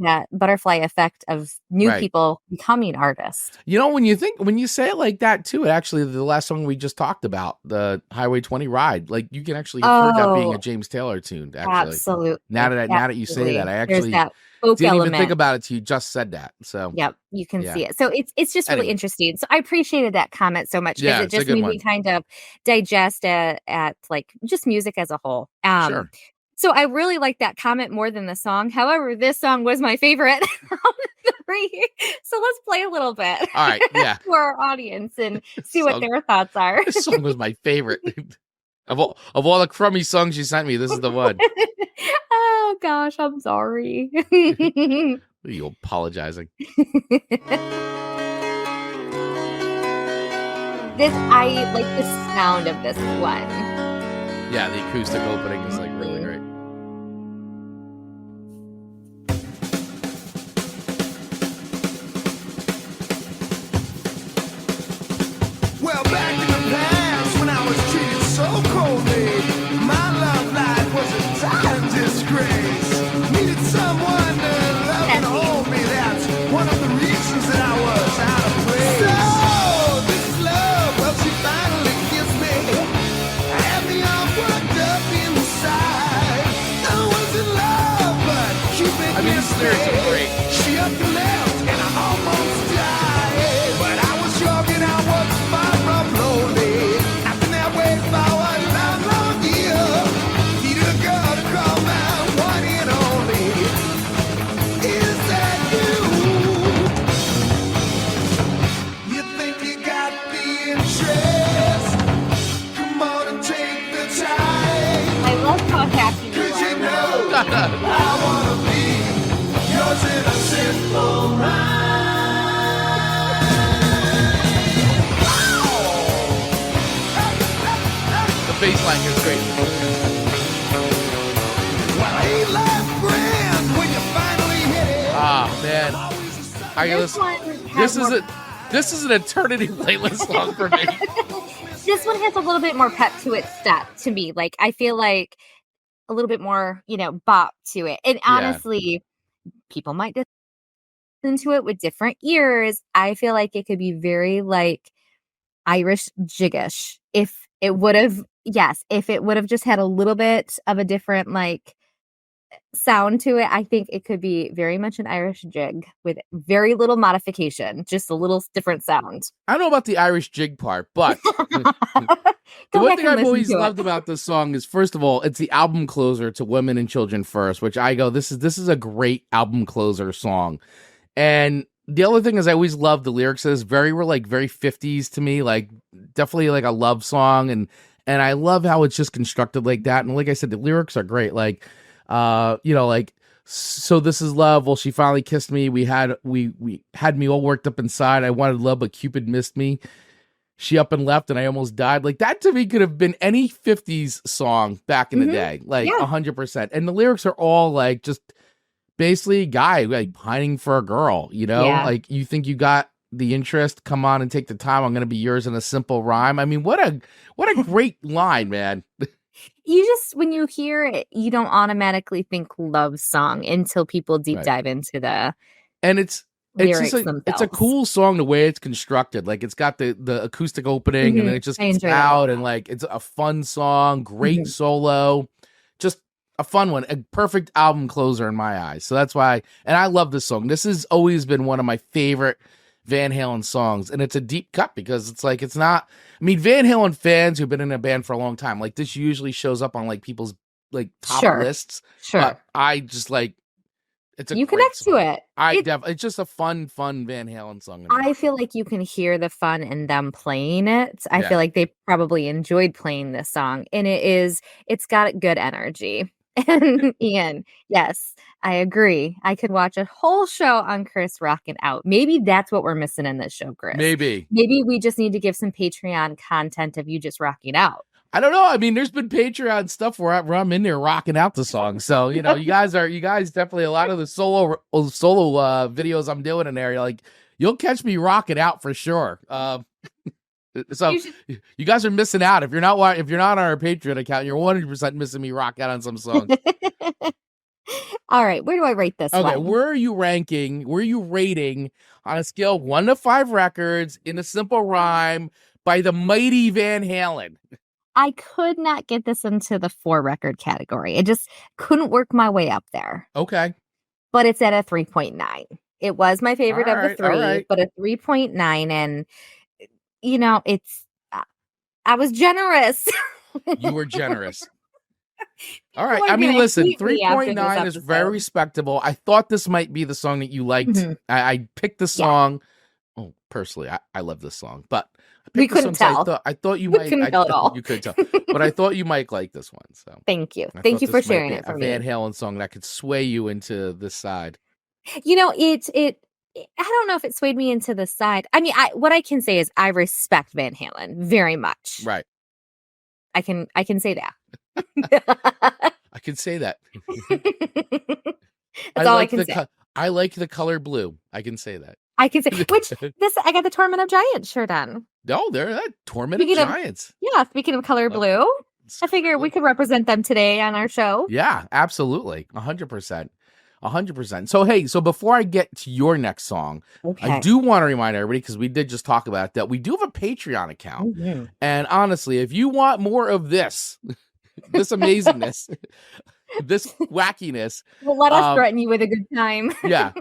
that butterfly effect of new people becoming artists. When you say it like that too, actually the last song we just talked about, the Highway 20 Ride, like you can actually hear that being a James Taylor tune. Actually, absolutely. Now that you say that, I actually didn't even think about it till you just said that. So you can see it. So it's just really interesting. So I appreciated that comment so much because it just made me kind of digest at like just music as a whole. Sure. So I really like that comment more than the song. However, this song was my favorite of the three. So let's play a little bit. All right, yeah. For our audience and see what their thoughts are. This song was my favorite. Of all the crummy songs you sent me, this is the one. Oh gosh, I'm sorry. What are you apologizing? I like the sound of this one. Yeah, the acoustic opening is like really great. Well, back in the past, when I was treated so coldly, my love life was a dire disgrace. Needed someone to love and hold me. That's one of the reasons that I was out of place. So, this is love. Well, she finally kissed me. Had me all worked up inside. I was in love, but Cupid missed me. Great. She up and left, and I almost died. But I was young and I was far from lonely. I've been that way for a long, long year. Need a girl to call my one and only. Is that you? You think you got the interest? Come on and take the time. I love how happy you 'Cause you are. know I wanna be yours in a simple rhyme. The bass line is great. Well, ain't life grand when you finally hit it? Ah, man. I This listen. one has This is an eternity playlist song for me. This one has a little bit more pep to its step to me. Like, I feel like a little bit more, bop to it. And honestly, people might listen to it with different ears. I feel like it could be very like Irish jiggish if it would have just had a little bit of a different like sound to it. I think it could be very much an Irish jig with very little modification, just a little different sound. I don't know about the Irish jig part, but the one thing I've always loved about this song is, first of all, it's the album closer to Women and Children First, which I go, this is a great album closer song. And the other thing is I always love the lyrics. It's very 50s to me, like definitely like a love song. And I love how it's just constructed like that. And like I said, the lyrics are great. Like, like, so this is love. Well, she finally kissed me. We had me all worked up inside. I wanted love, but Cupid missed me. She up and left and I almost died. Like that to me could have been any 50s song back in the day, like 100%. And the lyrics are all like, just basically a guy like pining for a girl, like you think you got the interest, come on and take the time. I'm going to be yours in a simple rhyme. I mean, what a great line, man. When you hear it, you don't automatically think love song until people deep dive into the and it's lyrics just it's a cool song the way it's constructed. Like it's got the acoustic opening and then it just gets out and like it's a fun song, great solo, just a fun one, a perfect album closer in my eyes. So that's why, and I love this song. This has always been one of my favorite Van Halen songs, and it's a deep cut because it's like, it's not, I mean, Van Halen fans who've been in a band for a long time, like this usually shows up on like people's like top lists. Sure. But I just like, it's a you connect song. to it. It's just a fun Van Halen song. I feel like you can hear the fun in them playing it. I feel like they probably enjoyed playing this song, and it's got good energy. And Ian, yes, I agree. I could watch a whole show on Chris rocking out. Maybe that's what we're missing in this show, Chris. Maybe we just need to give some Patreon content of you just rocking out. I don't know. I mean, there's been Patreon stuff where I'm in there rocking out the song. So, you guys definitely, a lot of the solo videos I'm doing in there, you'll catch me rocking out for sure. So you guys are missing out. If you're not on our Patreon account, you're 100% missing me rock out on some songs. All right. Where do I rate this one? Okay. Where are you rating on a scale of 1 to 5 records in a simple rhyme by the mighty Van Halen? I could not get this into the 4 record category. It just couldn't work my way up there. Okay. But it's at a 3.9. It was my favorite of the 3, but a 3.9. And I was generous. You were generous. All right. I mean, listen, 3.9 is very respectable. I thought this might be the song that you liked. Mm-hmm. I picked the song. Yeah. Oh, personally, I love this song, but we couldn't tell. I thought you might. Couldn't tell at all. You could tell, but I thought you might like this one. So thank you. Thank you for sharing it for me. A Van Halen song that could sway you into this side. It I don't know if it swayed me into the side. I mean, what I can say is I respect Van Halen very much. Right. I can say that. I can say that. That's all I can say. I like the color blue. I can say that. I can say I got the Torment of Giants shirt on. No, they're that Torment of Giants. Speaking of color blue, I figure we could represent them today on our show. Yeah, absolutely. 100%. 100%. So, hey, before I get to your next song, I do want to remind everybody, because we did just talk about that, we do have a Patreon account. Mm-hmm. And honestly, if you want more of this amazingness, this wackiness. Well, let us threaten you with a good time. Yeah.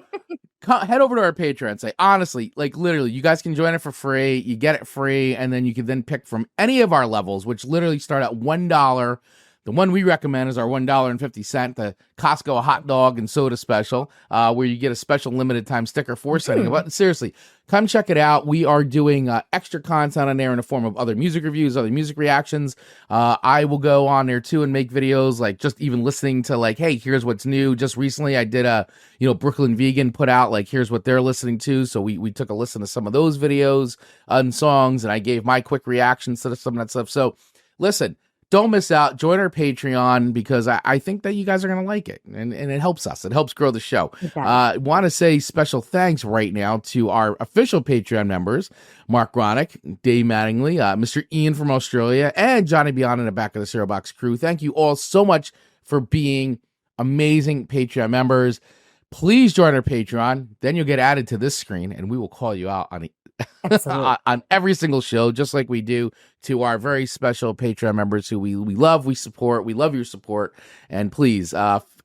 Head over to our Patreon and say, honestly, like literally, you guys can join it for free. You get it free. And then you can then pick from any of our levels, which literally start at $1. The one we recommend is our $1.50, the Costco hot dog and soda special, where you get a special limited time sticker for sending it. But seriously, come check it out. We are doing extra content on there in the form of other music reviews, other music reactions. I will go on there too and make videos, like just even listening to like, hey, here's what's new. Just recently I did Brooklyn Vegan put out like, here's what they're listening to. So we took a listen to some of those videos and songs, and I gave my quick reactions to some of that stuff. So listen, don't miss out. Join our Patreon, because I think that you guys are going to like it, and it helps us. It helps grow the show. I want to say special thanks right now to our official Patreon members, Mark Gronick, Dave Mattingly, Mr. Ian from Australia, and Johnny Beyond in the Back of the Cereal Box crew. Thank you all so much for being amazing Patreon members. Please join our Patreon. Then you'll get added to this screen, and we will call you out on on every single show, just like we do to our very special Patreon members who we love, we support. We love your support. And please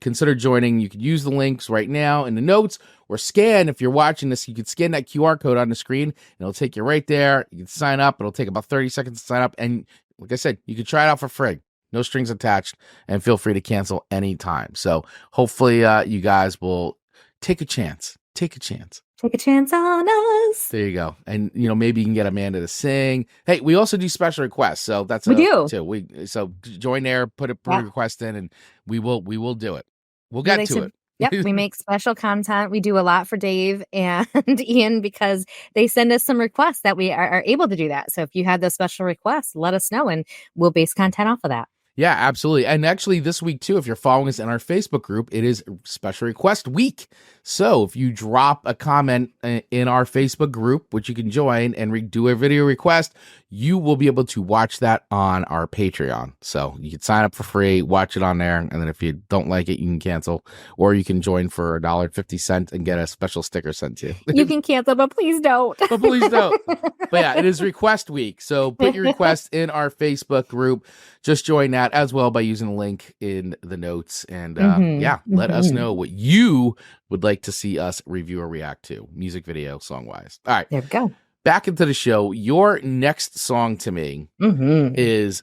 consider joining. You can use the links right now in the notes, or scan. If you're watching this, you can scan that QR code on the screen, and it'll take you right there. You can sign up. It'll take about 30 seconds to sign up. And like I said, you can try it out for free. No strings attached, and feel free to cancel anytime. So hopefully you guys will take a chance. Take a chance. Take a chance on us. There you go. And, maybe you can get Amanda to sing. Hey, we also do special requests. So that's we do too. So join there, put a request in, and we will do it. We'll get to it. Yep. We make special content. We do a lot for Dave and Ian, because they send us some requests that we are able to do that. So if you have those special requests, let us know, and we'll base content off of that. Yeah, absolutely. And actually this week too, if you're following us in our Facebook group, it is special request week. So if you drop a comment in our Facebook group, which you can join and do a video request, you will be able to watch that on our Patreon. So you can sign up for free, watch it on there. And then if you don't like it, you can cancel, or you can join for $1.50 and get a special sticker sent to you. You can cancel, but please don't. But yeah, it is request week. So put your request in our Facebook group. Just join that as well by using the link in the notes. And let us know what you would like to see us review or react to, music video, song-wise. All right. There we go. Back into the show. Your next song to me is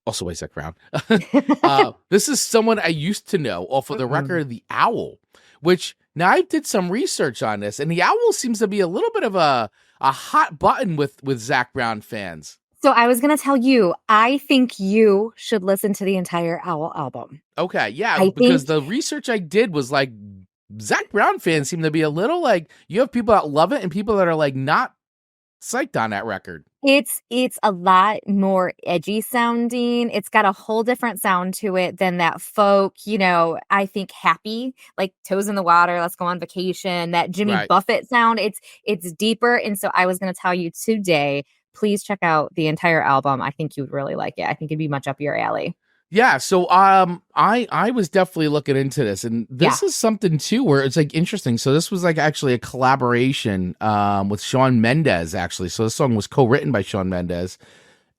also by Zac Brown. This is someone I used to know off of the record, The Owl, which now I did some research on this, and The Owl seems to be a little bit of a hot button with Zac Brown fans. So I was going to tell you, I think you should listen to the entire Owl album. Okay, yeah, because the research I did was like, Zac Brown fans seem to be a little like, you have people that love it and people that are like not psyched on that record. It's a lot more edgy sounding. It's got a whole different sound to it than that folk, I think happy, like Toes in the Water, Let's Go on Vacation, that Jimmy Buffett sound. It's deeper. And so I was going to tell you today, please check out the entire album. I think you would really like it. I think it'd be much up your alley. Yeah, so I was definitely looking into this, and this is something too where it's like interesting. So this was like actually a collaboration with Shawn Mendes, actually. So this song was co-written by Shawn Mendes,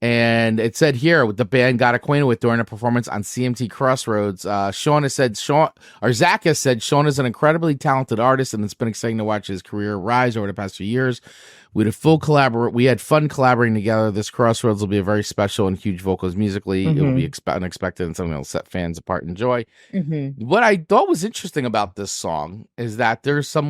and it said here the band got acquainted with during a performance on CMT Crossroads. Zac has said Shawn is an incredibly talented artist, and it's been exciting to watch his career rise over the past few years. We had fun collaborating together. This Crossroads will be a very special and huge vocals musically. It will be unexpected and something that will set fans apart in joy. What I thought was interesting about this song is that there's some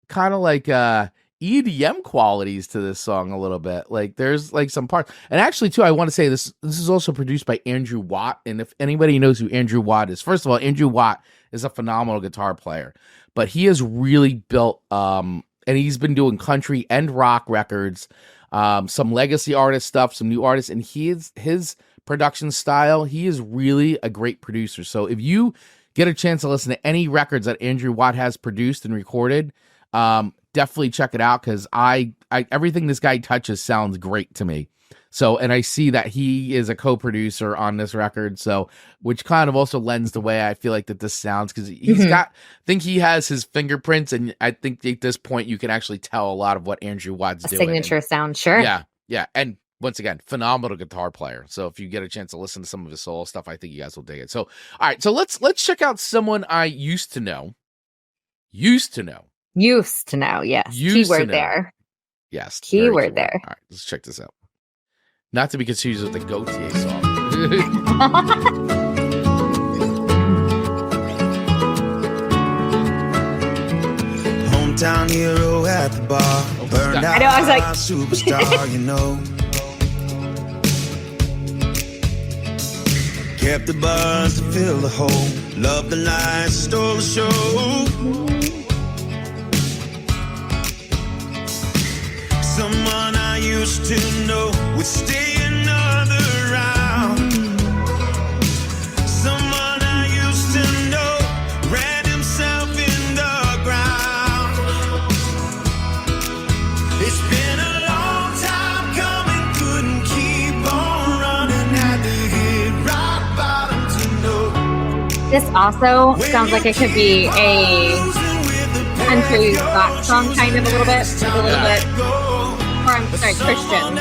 kind of EDM qualities to this song a little bit. Like there's like some parts, and actually too, I want to say this is also produced by Andrew Watt. And if anybody knows who Andrew Watt is, first of all, Andrew Watt is a phenomenal guitar player, but he has really built, and he's been doing country and rock records, some legacy artist stuff, some new artists, and his production style, he is really a great producer. So if you get a chance to listen to any records that Andrew Watt has produced and recorded, definitely check it out, because I everything this guy touches sounds great to me. So, and I see that he is a co-producer on this record, so which kind of also lends the way I feel like that this sounds, because he's got, I think he has his fingerprints, and I think at this point you can actually tell a lot of what Andrew Watt's doing. Signature sound, sure. Yeah, and once again, phenomenal guitar player. So if you get a chance to listen to some of his solo stuff, I think you guys will dig it. So, all right, so let's check out someone I used to know. Yes. Keyword there. Yes. Keyword there. All right, let's check this out. Not to be confused with the Gautier song. Hometown hero at the bar. Burned out, I was like, superstar, you know. Kept the buzz to fill the hole. Loved the lights, stole the show. Someone I used to know would stay another round. Someone I used to know ran himself in the ground. It's been a long time coming, couldn't keep on running. Had to hit rock bottom to know. This also sounds like it could be a country rock song, kind of a little bit. Or I'm sorry, Christian.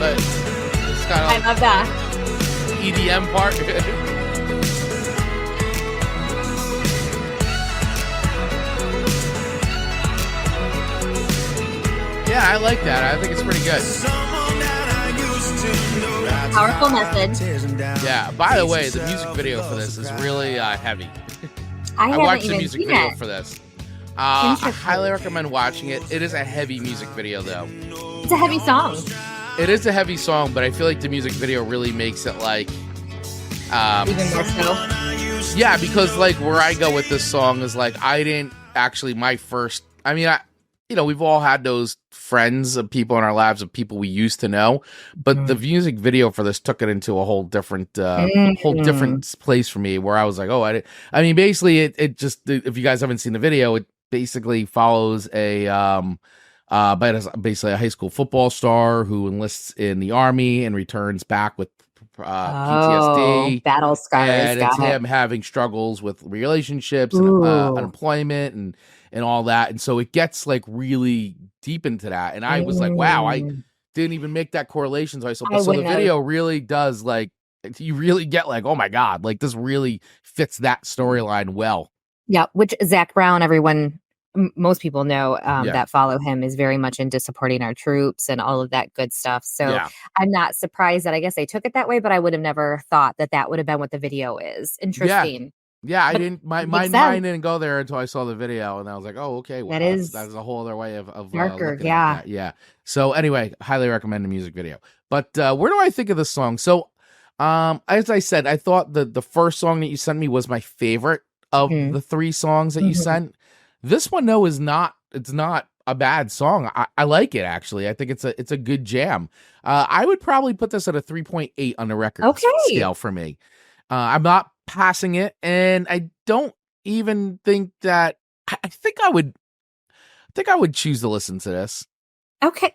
But it's kind of I love that EDM part. Yeah, I like that. I think it's pretty good. powerful message. Yeah. By the way, the music video for this is really heavy. I watched the music seen video it. for this. I highly recommend watching it. It is a heavy music video, though. It's a heavy song. It is a heavy song, but I feel like the music video really makes it like Even more so. yeah, because like where I go with this song is like I didn't actually we've all had those friends of people in our lives of people we used to know, but the music video for this took it into a whole different place for me where I was like, basically it just, if you guys haven't seen the video, it basically follows basically a high school football star who enlists in the army and returns back with PTSD, battle scars, and it's him having struggles with relationships and unemployment and all that, and so it gets like really deep into that. And I was like, wow, I didn't even make that correlation. So the video really does, like, you really get like, oh my god, like this really fits that storyline well. Yeah, which Zac Brown, most people know that follow him, is very much into supporting our troops and all of that good stuff. So I'm not surprised that I guess they took it that way, but I would have never thought that would have been what the video is. Interesting. Yeah, I didn't. My mind didn't go there until I saw the video, and I was like, "Oh, okay, well, that's a whole other way of darker." Yeah. So anyway, highly recommend the music video. But where do I think of this song? So, as I said, I thought the first song that you sent me was my favorite of the three songs that you sent. This one, though, is not. It's not a bad song. I like it, actually. I think it's a good jam. I would probably put this at a 3.8 on the record scale for me. I'm not passing it, and I don't even think that I think I would choose to listen to this. Okay.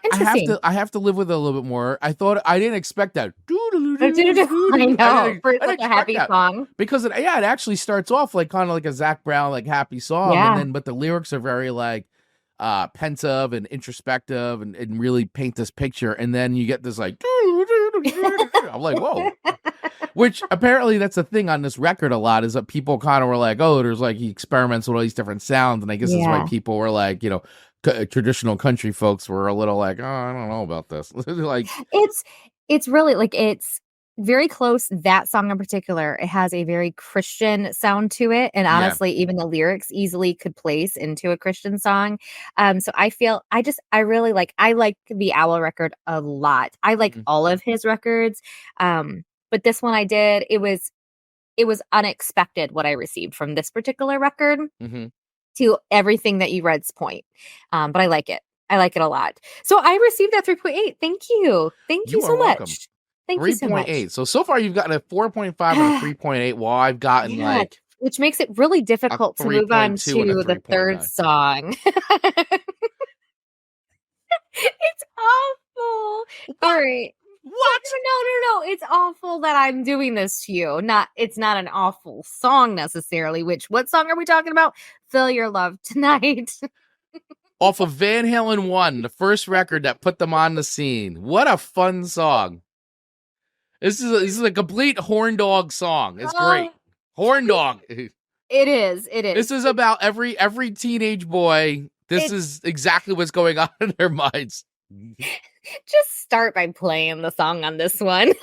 Interesting. I have to live with it a little bit more. I didn't expect that. I know, for like a happy song. Because it actually starts off like kind of like a Zac Brown like happy song, but the lyrics are very like pensive and introspective and really paint this picture, and then you get this like I'm like, whoa. Which apparently that's a thing on this record a lot, is that people kind of were like, oh, there's like he experiments with all these different sounds, and I guess that's why people were like, traditional country folks were a little like, oh, I don't know about this. Like it's really like it's very close. That song in particular, it has a very Christian sound to it, and honestly, even the lyrics easily could place into a Christian song. So I really like the Owl record a lot. I like all of his records, but this one I did. It was unexpected what I received from this particular record to everything that you read's point. But I like it. I like it a lot. So I received that 3.8. Thank you. Thank you so much. Thank you so much. 3.8. So far you've gotten a 4.5 and a 3.8. While I've gotten like, which makes it really difficult to move on to the third song. It's awful. All right. What? No. It's awful that I'm doing this to you. It's not an awful song necessarily. What song are we talking about? Feel Your Love Tonight. Off of Van Halen 1, the first record that put them on the scene. What a fun song. This is a complete horn dog song. It's great. Horn dog. It is. This is about every teenage boy. This is exactly what's going on in their minds. Just start by playing the song on this one.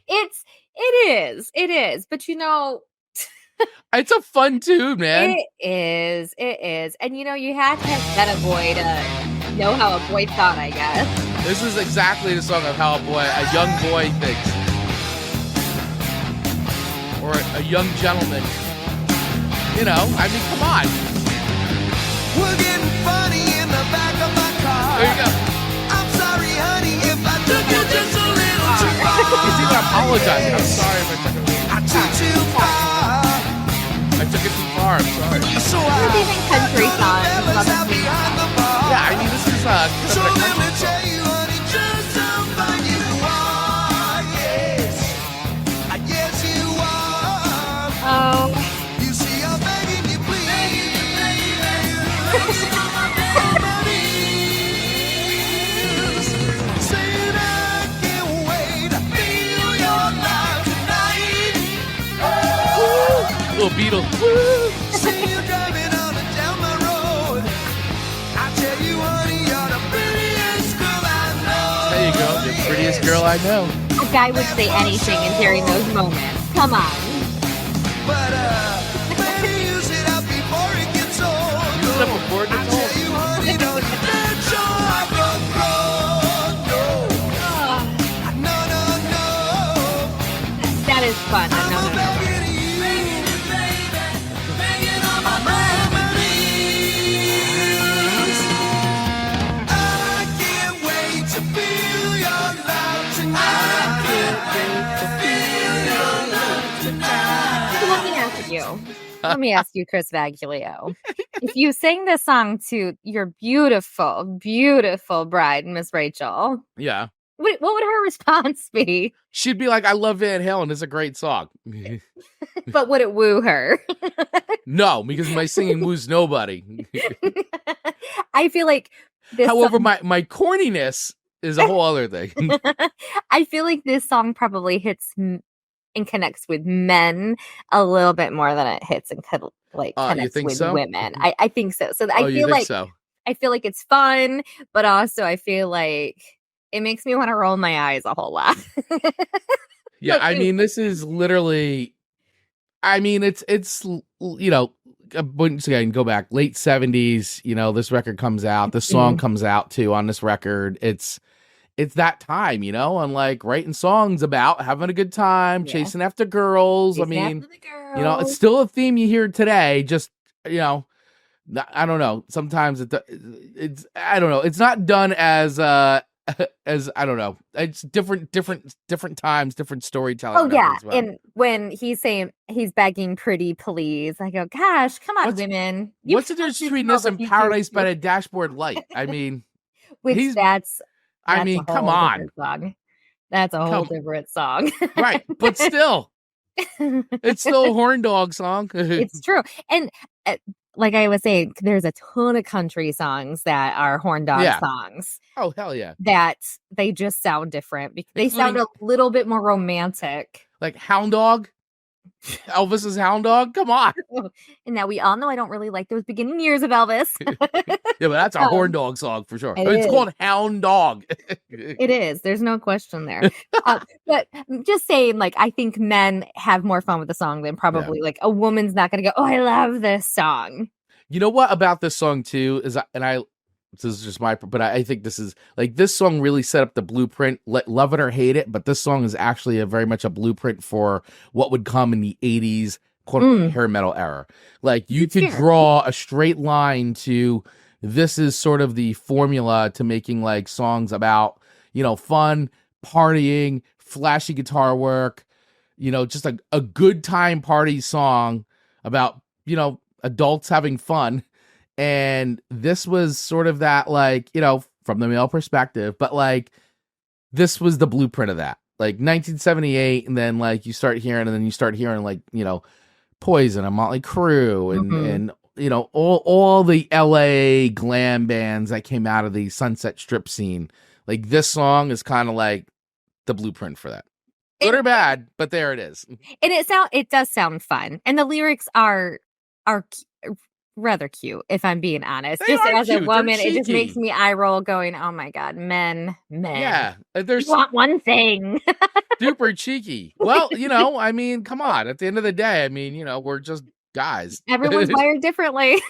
It is. But it's a fun tune, man. It is. And you had to have been a boy to know how a boy thought, I guess. This is exactly the song of how a young boy thinks. Or a young gentleman. Come on. We're getting funny in the back of my car. There you go. I'm sorry, honey, if I took you just a little too far. He's even apologizing. I'm sorry if I took it too far. I took it too far. I'm sorry. So even country songs. Yeah, this is kind so of a let me country tell you, honey, just how fine you are. Yes, yes you are. Oh. You see, I'm begging you, please. Saying I can't wait to feel your love tonight. little Beatle. See you driving on and down my road. I tell you, honey, you're the prettiest girl I know. There you go, the prettiest girl I know. A guy would say anything during those moments. Come on. But maybe use it up before it gets old. Use it up before it gets old. I tell you, honey, don't let your heart grow. No. That is fun. No. Let me ask you, Chris Vaglio. If you sang this song to your beautiful, beautiful bride, Miss Rachel, yeah, what would her response be? She'd be like, I love Van Halen. It's a great song. But would it woo her? No, because my singing woos nobody. I feel like this However, song... my corniness is a whole other thing. I feel like this song probably hits and connects with men a little bit more than it hits and connects with women. I think so. So I feel like it's fun, but also I feel like it makes me want to roll my eyes a whole lot. Yeah, I mean, this is literally, it's once again, go back late 70s, this record comes out, the song comes out too on this record. It's that time, and like writing songs about having a good time, chasing after girls. It's still a theme you hear today. Just, I don't know. Sometimes it's I don't know. It's not done as I don't know. It's different times, different storytelling. Oh yeah. Well. And when he's saying he's begging pretty please, I go, gosh, come on, women. What's the difference between this and Paradise by the Dashboard Light? I mean, come on. Song. That's a whole different song. Right. But still, it's still a horn dog song. It's true. And like I was saying, there's a ton of country songs that are horn dog songs. Oh, hell yeah. That they just sound different. They sound a little bit more romantic. Like Hound Dog. Elvis's Hound Dog? Come on. And now we all know I don't really like those beginning years of Elvis. Yeah, but that's a horn dog song for sure. It's called Hound Dog. It is. There's no question there. But just saying, like, I think men have more fun with the song than probably like a woman's not going to go, oh, I love this song. You know what about this song too is, and This is just but I think this is like, this song really set up the blueprint. Love it or hate it, but this song is actually very much a blueprint for what would come in the 80s quote unquote hair metal era. Like, you could draw a straight line to, this is sort of the formula to making like songs about, you know, fun, partying, flashy guitar work, you know, just a good time party song about, you know, adults having fun. And this was sort of that, like, you know, from the male perspective, but like, this was the blueprint of that. Like 1978, and then like you start hearing like, you know, Poison and Motley Crue and you know, all the LA glam bands that came out of the Sunset Strip scene. Like, this song is kind of like the blueprint for that. Good or bad, but there it is. And it does sound fun. And the lyrics are rather cute, if I'm being honest. They just are as cute. a woman, They're it just cheeky. makes me eye roll going, oh my God, men. Yeah. You There's want one thing. super cheeky. Well, you know, I mean, come on. At the end of the day, I mean, you know, we're just guys. Everyone's wired differently.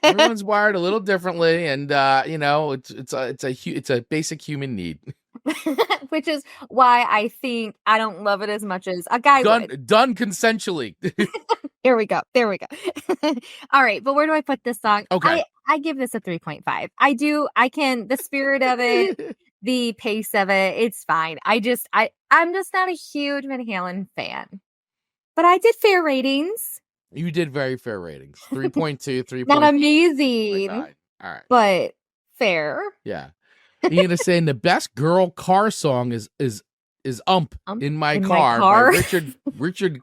Everyone's wired a little differently, and you know, it's a basic human need. Which is why I think I don't love it as much as a guy would. Done consensually. Here we go. There we go. All right, but where do I put this song? Okay. I give this a 3.5. The spirit of it, the pace of it, it's fine. I'm just not a huge Van Halen fan. But I did fair ratings. You did very fair ratings. 3.2, 3.5. Not amazing. All right. But fair. Yeah. Ian is saying the best girl car song is in my car by Richard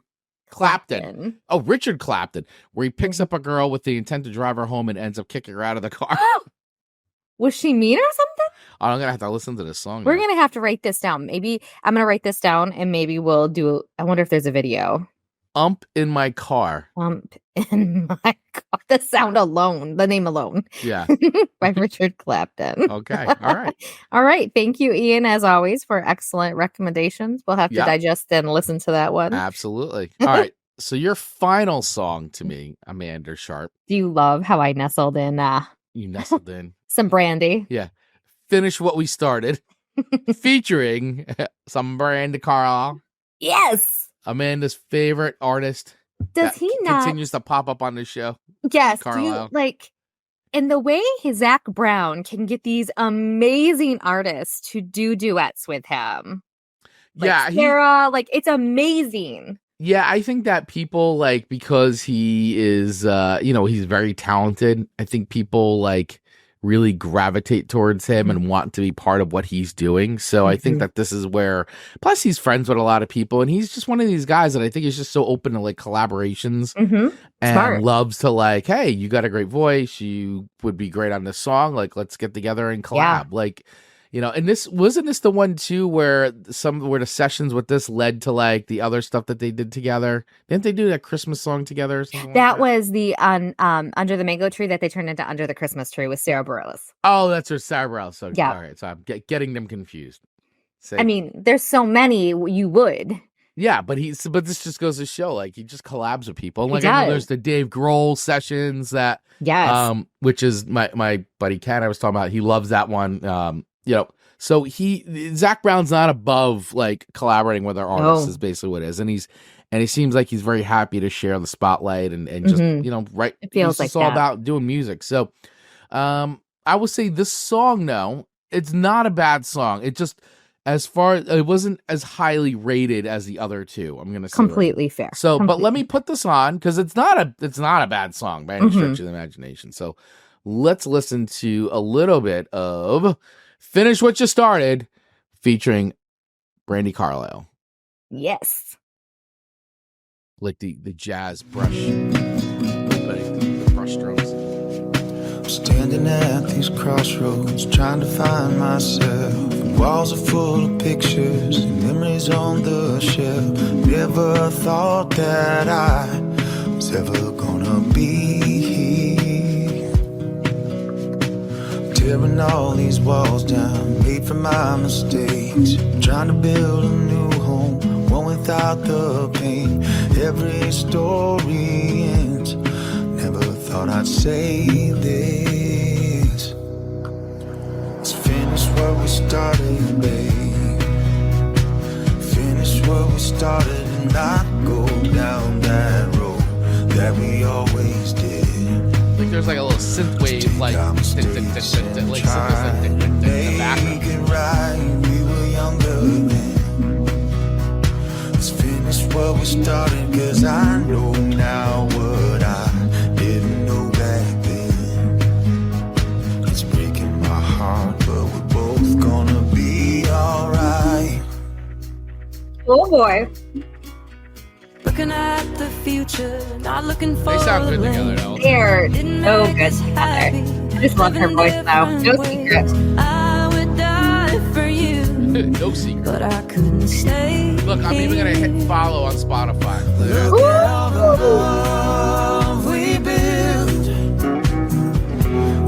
Clapton. Oh, Richard Clapton, where he picks up a girl with the intent to drive her home and ends up kicking her out of the car. Was she mean or something? Oh, I'm gonna have to listen to this song. We're gonna have to write this down. Maybe I'm gonna write this down, and maybe we'll do. I wonder if there's a video. In my car. In my car. The sound alone, the name alone. Yeah. By Richard Clapton. Okay. All right. All right. Thank you, Ian, as always, for excellent recommendations. We'll have to digest and listen to that one. Absolutely. All right. So your final song to me, Amanda Sharp. Do you love how I nestled in? You nestled in. Some Brandi. Yeah. Finish what we started. Featuring some Brandi Carlile. Yes. Amanda's favorite artist. Does he not continues to pop up on the show? Yes. Carlile. And the way Zac Brown can get these amazing artists to do duets with him. Like Sarah, it's amazing. Yeah, I think that people because he is he's very talented. I think people really gravitate towards him and want to be part of what he's doing. So I think that this is where, plus he's friends with a lot of people, and he's just one of these guys that I think is just so open to collaborations and Smart. loves to hey, you got a great voice, you would be great on this song, let's get together and collab. And this wasn't the one too where the sessions with this led to the other stuff that they did together. Didn't they do that Christmas song together or something? That was the Under the Mango Tree that they turned into Under the Christmas Tree with Sarah Bareilles. Oh, that's her Sarah Bareilles. So yeah. All right, so I'm getting them confused. I mean, there's so many you would. Yeah, but this just goes to show he just collabs with people. And I know there's the Dave Grohl sessions that which is my buddy Ken I was talking about. He loves that one. So Zac Brown's not above collaborating with our artists is basically what it is. And he seems like he's very happy to share the spotlight and just, right. It feels it's all about doing music. So, I would say this song, no, it's not a bad song. It just, it wasn't as highly rated as the other two. I'm going to say completely fair. So, but let me put this on because it's not a bad song by any stretch of the imagination. So let's listen to a little bit of Finish What You Started, featuring Brandi Carlile. Yes. The jazz brush. The brush strokes. I'm standing at these crossroads, trying to find myself. Walls are full of pictures and memories on the shelf. Never thought that I was ever gonna be here. Tearing all these walls down, made from my mistakes. Trying to build a new home, one without the pain. Every story ends, never thought I'd say this. where we started and not go down that road that we always did. Like there's like a little synth wave, like tick, tick, tick, tick, tick, like something tick, tick, tick, in the background. Right, we were younger then. Let's finish what we started, 'cause I know now what I didn't know back then. It's breaking my heart, but we're both gonna be alright. Oh boy. Looking at the future, not looking for They sound good together though. They're so good together. I just love her voice though. No secret. I would die for you, No secret. but I couldn't stay. Look, I'm even gonna hit follow on Spotify. Look at all the love we built.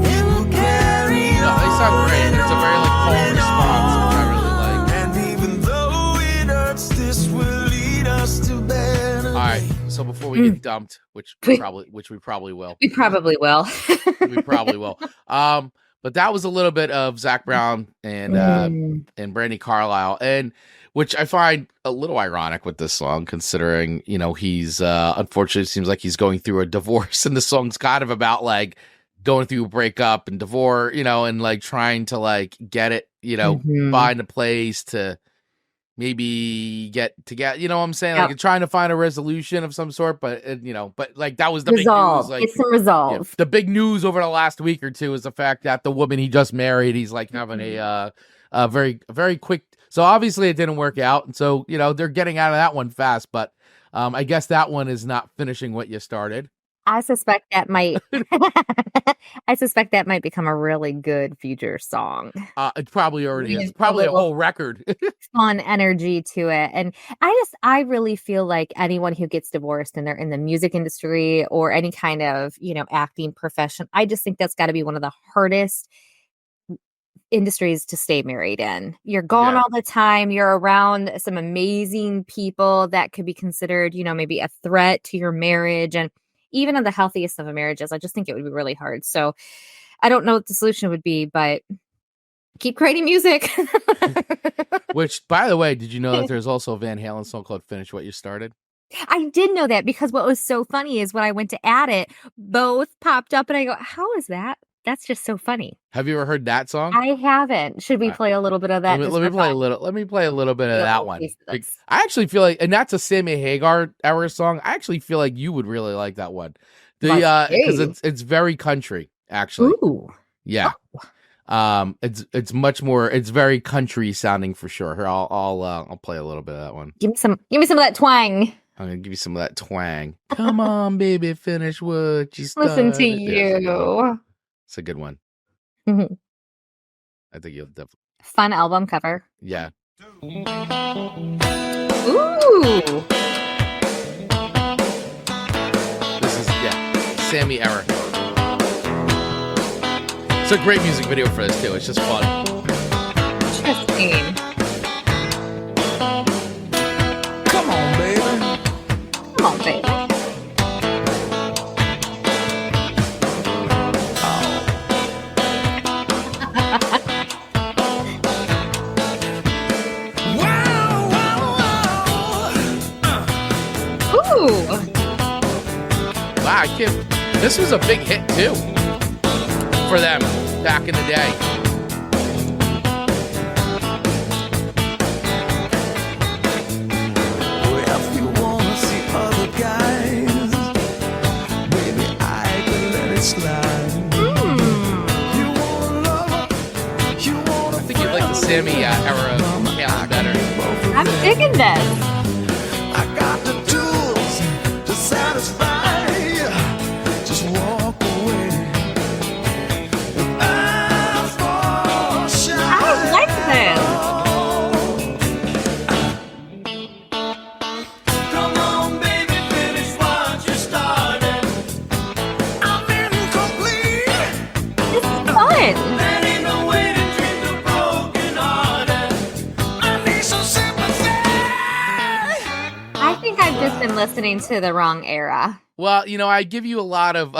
It will carry No, they sound great. It's a very like calm response, which I really like. And even though it hurts, this will lead us to better. All right, so before we get dumped, which we probably will, We probably will. we probably will. But that was a little bit of Zac Brown and Brandi Carlile, and which I find a little ironic with this song, considering he's unfortunately seems like he's going through a divorce, and the song's kind of about like going through a breakup and divorce, and like trying to like get it, find a place to maybe get together, what I'm saying? Like trying to find a resolution of some sort, but but like that was the resolve. big news. Like, it's some resolve. Yeah, the big news over the last week or two is the fact that the woman he just married, he's like having a very, very quick. So obviously it didn't work out, and so they're getting out of that one fast. But I guess that one is not finishing what you started. I suspect that might. I suspect that might become a really good future song. It probably already is. Probably a whole record. Fun energy to it, and I really feel like anyone who gets divorced and they're in the music industry or any kind of acting profession, I just think that's got to be one of the hardest industries to stay married in. You're gone all the time. You're around some amazing people that could be considered, maybe a threat to your marriage, and even in the healthiest of marriages, I just think it would be really hard. So I don't know what the solution would be, but keep creating music. Which, by the way, did you know that there's also a Van Halen song called Finish What You Started? I did know that, because what was so funny is when I went to add it, both popped up and I go, how is that? That's just so funny. Have you ever heard that song? I haven't. Should we play a little bit of that? Let me play a little bit of that one. I actually feel like, and that's a Sammy Hagar era song. I actually feel like you would really like that one. Because it's very country, actually. Ooh. Yeah. It's much more. It's very country sounding for sure. Here, I'll play a little bit of that one. Give me some of that twang. I'm gonna give you some of that twang. Come on, baby, finish what you started. Listen to you. It's a good one. Mm-hmm. I think you'll definitely. Fun album cover. Yeah. Ooh. This is Sammy era. It's a great music video for this too. It's just fun. Interesting. Come on, baby. Come on, baby. Wow, this was a big hit too for them back in the day. Well, if you wanna see other guys, baby, I can let it slide. You wanna love her, you wanna. I think you'd like the Sammy era of Halen better. I'm digging this. I got the tools to satisfy. Just walk away. I like this. Come on, baby, finish what you started. I'm incomplete. This is fun. There ain't no way to treat the broken hearted. I need some sympathy. I think I've just been listening to the wrong era. Well, I give you a lot of,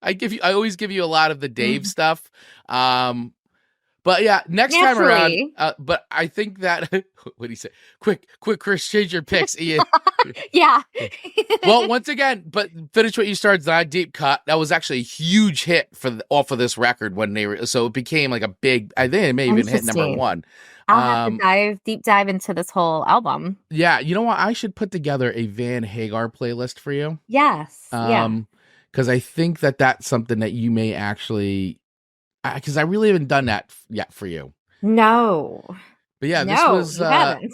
I always give you a lot of the Dave stuff. But yeah, next time around. Naturally. But I think that what do you say? Quick, Chris, change your picks, Ian. Yeah. Well, once again, but finish what you started. That deep cut. That was actually a huge hit off of this record when they were. So it became like a big. I think it may even hit number Interesting. 1. I'll have to deep dive into this whole album. Yeah, you know what? I should put together a Van Hagar playlist for you. Yes. Yeah. Because I think that that's something that you may actually. Because I really haven't done that yet for you. No. But yeah, this No, was. you haven't.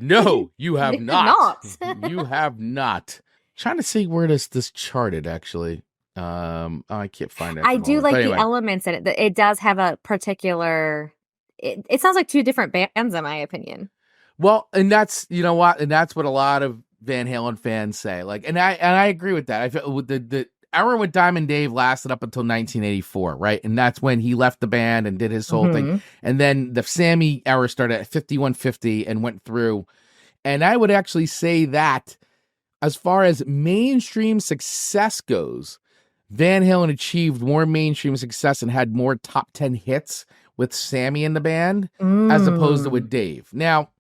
No, you have You not. have not. You have not. Trying to see where this charted actually. I can't find it. I do like the elements in it. It does have a particular. It sounds like two different bands, in my opinion. Well, and that's you know what, and that's what a lot of Van Halen fans say. Like, and I agree with that. I feel with the era with Diamond Dave lasted up until 1984, right? And that's when he left the band and did his whole thing. And then the Sammy era started at 5150 and went through. And I would actually say that as far as mainstream success goes, Van Halen achieved more mainstream success and had more top 10 hits with Sammy in the band as opposed to with Dave. Now,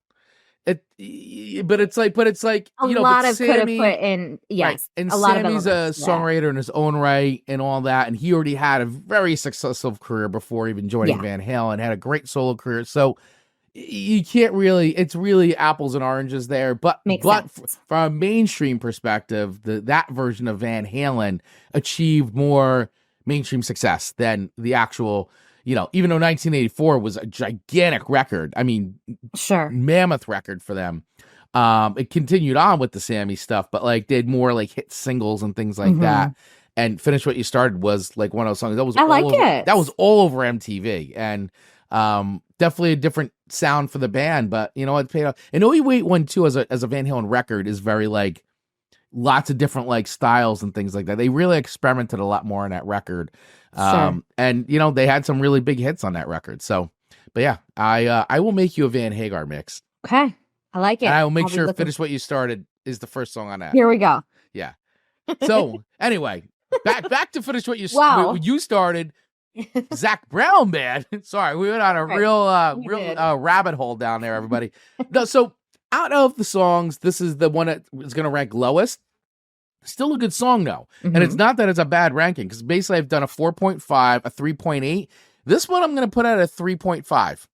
it's like a lot of could have put in, yes. Right. And a lot Sammy's of a songwriter in his own right and all that, and he already had a very successful career before even joining Van Halen, had a great solo career. So you can't really, it's really apples and oranges there. But from a mainstream perspective, that version of Van Halen achieved more mainstream success than the actual. Even though 1984 was a gigantic record, I mean, mammoth record for them. It continued on with the Sammy stuff, but like they had more like hit singles and things like that. And Finish What You Started was like one of those songs that was that was all over MTV, and definitely a different sound for the band. But it paid off. And Oh You Wait One too, as a Van Halen record, is very like lots of different like styles and things like that. They really experimented a lot more on that record. And they had some really big hits on that record. So, but yeah, I will make you a Van Hagar mix. Okay. I like it. And I will make sure Finish What You Started is the first song on that. Here we go. Yeah. So anyway, back to Finish What You you started. Zac Brown Band. Sorry, we went on a real rabbit hole down there, everybody. No, so out of the songs, this is the one that is going to rank lowest. Still a good song, though. And it's not that it's a bad ranking, because basically I've done a 4.5, a 3.8. This one I'm going to put at a 3.5.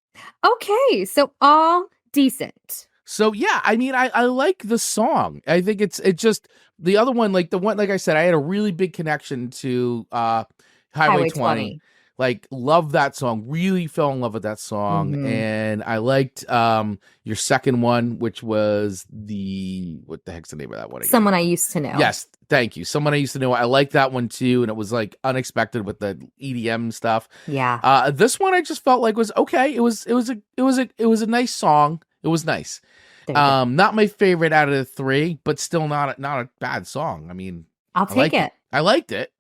Okay, so all decent. So, yeah, I mean, I like the song. I think it's just the other one, like I said, I had a really big connection to Highway 20. Like, love that song. Really fell in love with that song. And I liked your second one, which was what the heck's the name of that one again? Someone I Used to Know. Yes, thank you. Someone I Used to Know. I liked that one too, and it was like unexpected with the EDM stuff. Yeah. This one I just felt like was okay. It was a nice song. It was nice. Not my favorite out of the three, but still not a bad song. I mean, I'll take it. I liked it.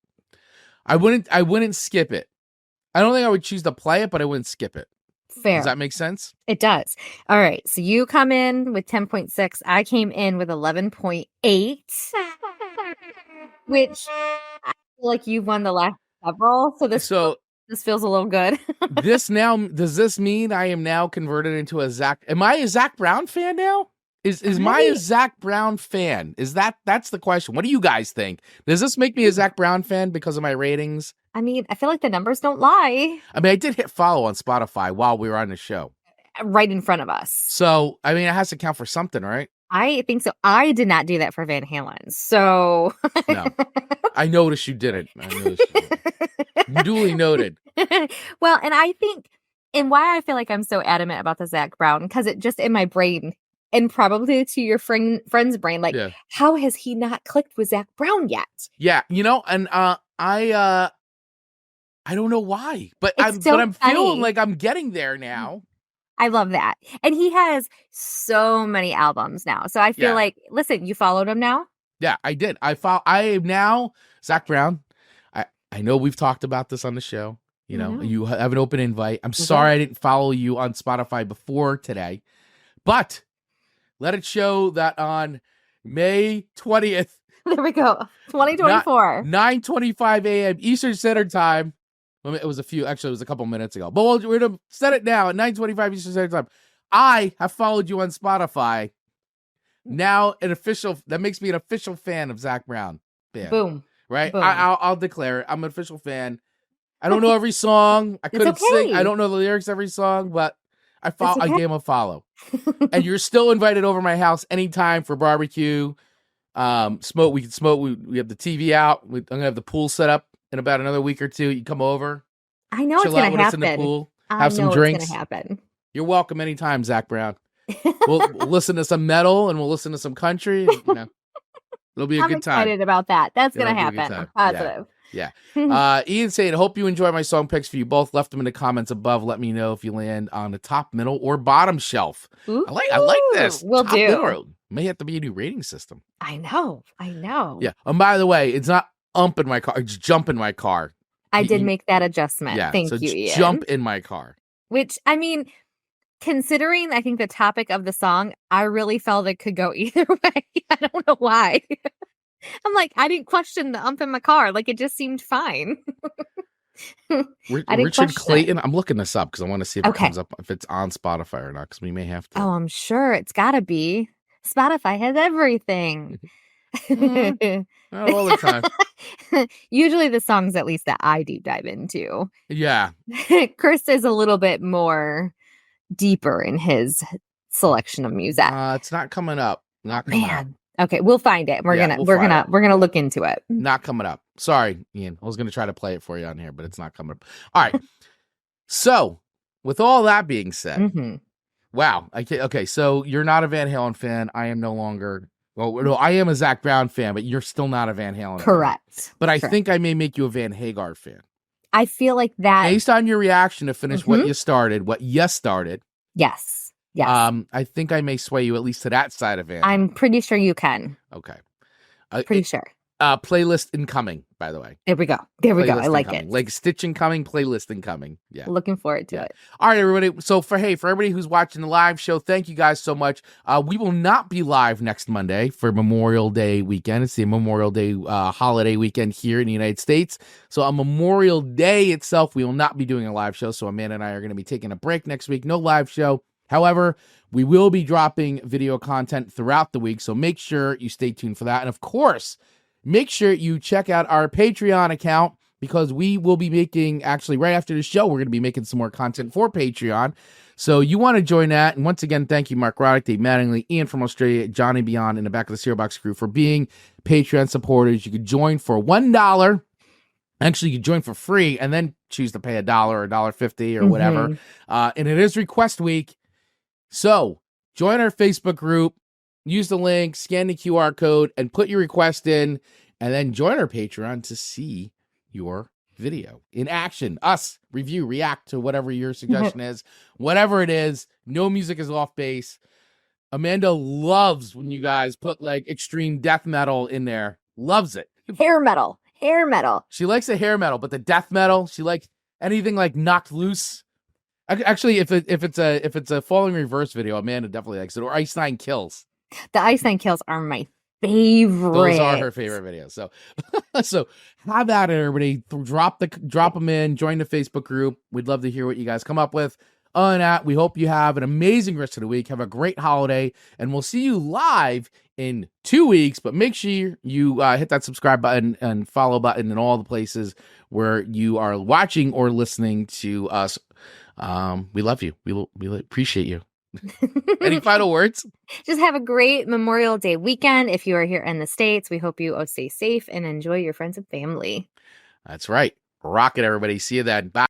I wouldn't skip it. I don't think I would choose to play it, but I wouldn't skip it. Fair. Does that make sense? It does. All right. So you come in with 10.6. I came in with 11.8, which I feel like you've won the last several. So this feels a little good. Does this mean I am now converted into am I a Zac Brown fan now? Is my a Zac Brown fan? That's the question. What do you guys think? Does this make me a Zac Brown fan because of my ratings? I mean, I feel like the numbers don't lie. I mean, I did hit follow on Spotify while we were on the show. Right in front of us. So, I mean, it has to count for something, right? I think so. I did not do that for Van Halen. So. No. I noticed you didn't. Duly noted. Well, and I think, and why I feel like I'm so adamant about the Zac Brown, because it just in my brain, and probably to your friend's brain, like, how has he not clicked with Zac Brown yet? Yeah, and I don't know why, but I'm feeling like I'm getting there now. I love that. And he has so many albums now. So I feel like, listen, you followed him now? Yeah, I did. I am now Zac Brown. I know we've talked about this on the show. You have an open invite. I'm sorry I didn't follow you on Spotify before today, but let it show that on May 20th. There we go. 2024. 9:25 a.m. Eastern Standard Time. It was it was a couple minutes ago. But we're going to set it now at 9:25 Eastern Standard Time. I have followed you on Spotify. Now that makes me an official fan of Zac Brown Band. Boom. Right? Boom. I'll declare it. I'm an official fan. I don't know every song. I couldn't sing. I don't know the lyrics every song, but I gave him a follow. And you're still invited over my house anytime for barbecue. Smoke. We can smoke. We have the TV out. I'm gonna have the pool set up in about another week or two. You come over. I know it's gonna happen. In the pool, have some drinks. It's gonna happen. You're welcome anytime, Zac Brown. We'll listen to some metal and we'll listen to some country. And, it'll be a good time. I'm excited about that. That's gonna happen. I'm positive. Yeah. Ian saying, hope you enjoy my song picks for you both. Left them in the comments above. Let me know if you land on the top, middle, or bottom shelf. Ooh, I like this. We'll top, do. Middle. May have to be a new rating system. I know. Yeah. And by the way, it's not in my car. It's jump in my car. I did make that adjustment. Yeah. Thank you, Ian. Jump in my car. Which, I mean, considering I think the topic of the song, I really felt it could go either way. I don't know why. I'm like, I didn't question the in my car. Like, it just seemed fine. Richard Clayton. I'm looking this up because I want to see if it comes up, if it's on Spotify or not, because we may have to. Oh, I'm sure it's got to be. Spotify has everything. Not all the time. Usually the songs, at least that I deep dive into. Yeah. Chris is a little bit more deeper in his selection of music. It's not coming up. Not coming up. Okay, we'll find it. We're gonna look into it. Not coming up. Sorry, Ian. I was gonna try to play it for you on here, but it's not coming up. All right. So, with all that being said, wow. Okay. So you're not a Van Halen fan. I am no longer. Well, no, I am a Zac Brown fan, but you're still not a Van Halen fan. Correct. But I think I may make you a Van Hagar fan. I feel like that, based on your reaction to finish what you started. Yes. Yes. I think I may sway you at least to that side of it. I'm pretty sure you can. Okay. Pretty sure. Playlist incoming, by the way. There we go. I like it. Like stitch incoming, playlist incoming. Yeah. Looking forward to it. All right, everybody. So for everybody who's watching the live show, thank you guys so much. We will not be live next Monday for Memorial Day weekend. It's the Memorial Day holiday weekend here in the United States. So on Memorial Day itself, we will not be doing a live show. So Amanda and I are going to be taking a break next week. No live show. However, we will be dropping video content throughout the week, so make sure you stay tuned for that. And of course, make sure you check out our Patreon account, because we will be making, actually right after the show, we're going to be making some more content for Patreon. So you want to join that. And once again, thank you, Mark Roddick, Dave Mattingly, Ian from Australia, Johnny Beyond, and the Back of the Cereal Box crew for being Patreon supporters. You could join for $1. Actually, you can join for free and then choose to pay $1 or $1.50 or whatever. And it is request week. So join our Facebook group, use the link, scan the QR code, and put your request in, and then join our Patreon to see your video in action. Us review, react to whatever your suggestion is, whatever it is. No music is off base. Amanda loves when you guys put like extreme death metal in there. Loves it. Hair metal. She likes the hair metal, but the death metal, she likes anything like Knocked Loose. Actually, if it's a Falling Reverse video, Amanda definitely likes it. Or Ice Nine Kills. The Ice Nine Kills are my favorite. Those are her favorite videos. So have at it, everybody. Drop them in. Join the Facebook group. We'd love to hear what you guys come up with. Other than that, we hope you have an amazing rest of the week. Have a great holiday, and we'll see you live in 2 weeks. But make sure you hit that subscribe button and follow button in all the places where you are watching or listening to us. We love you. We appreciate you. Any final words? Just have a great Memorial Day weekend. If you are here in the States, we hope you stay safe and enjoy your friends and family. That's right. Rock it, everybody. See you then. Bye.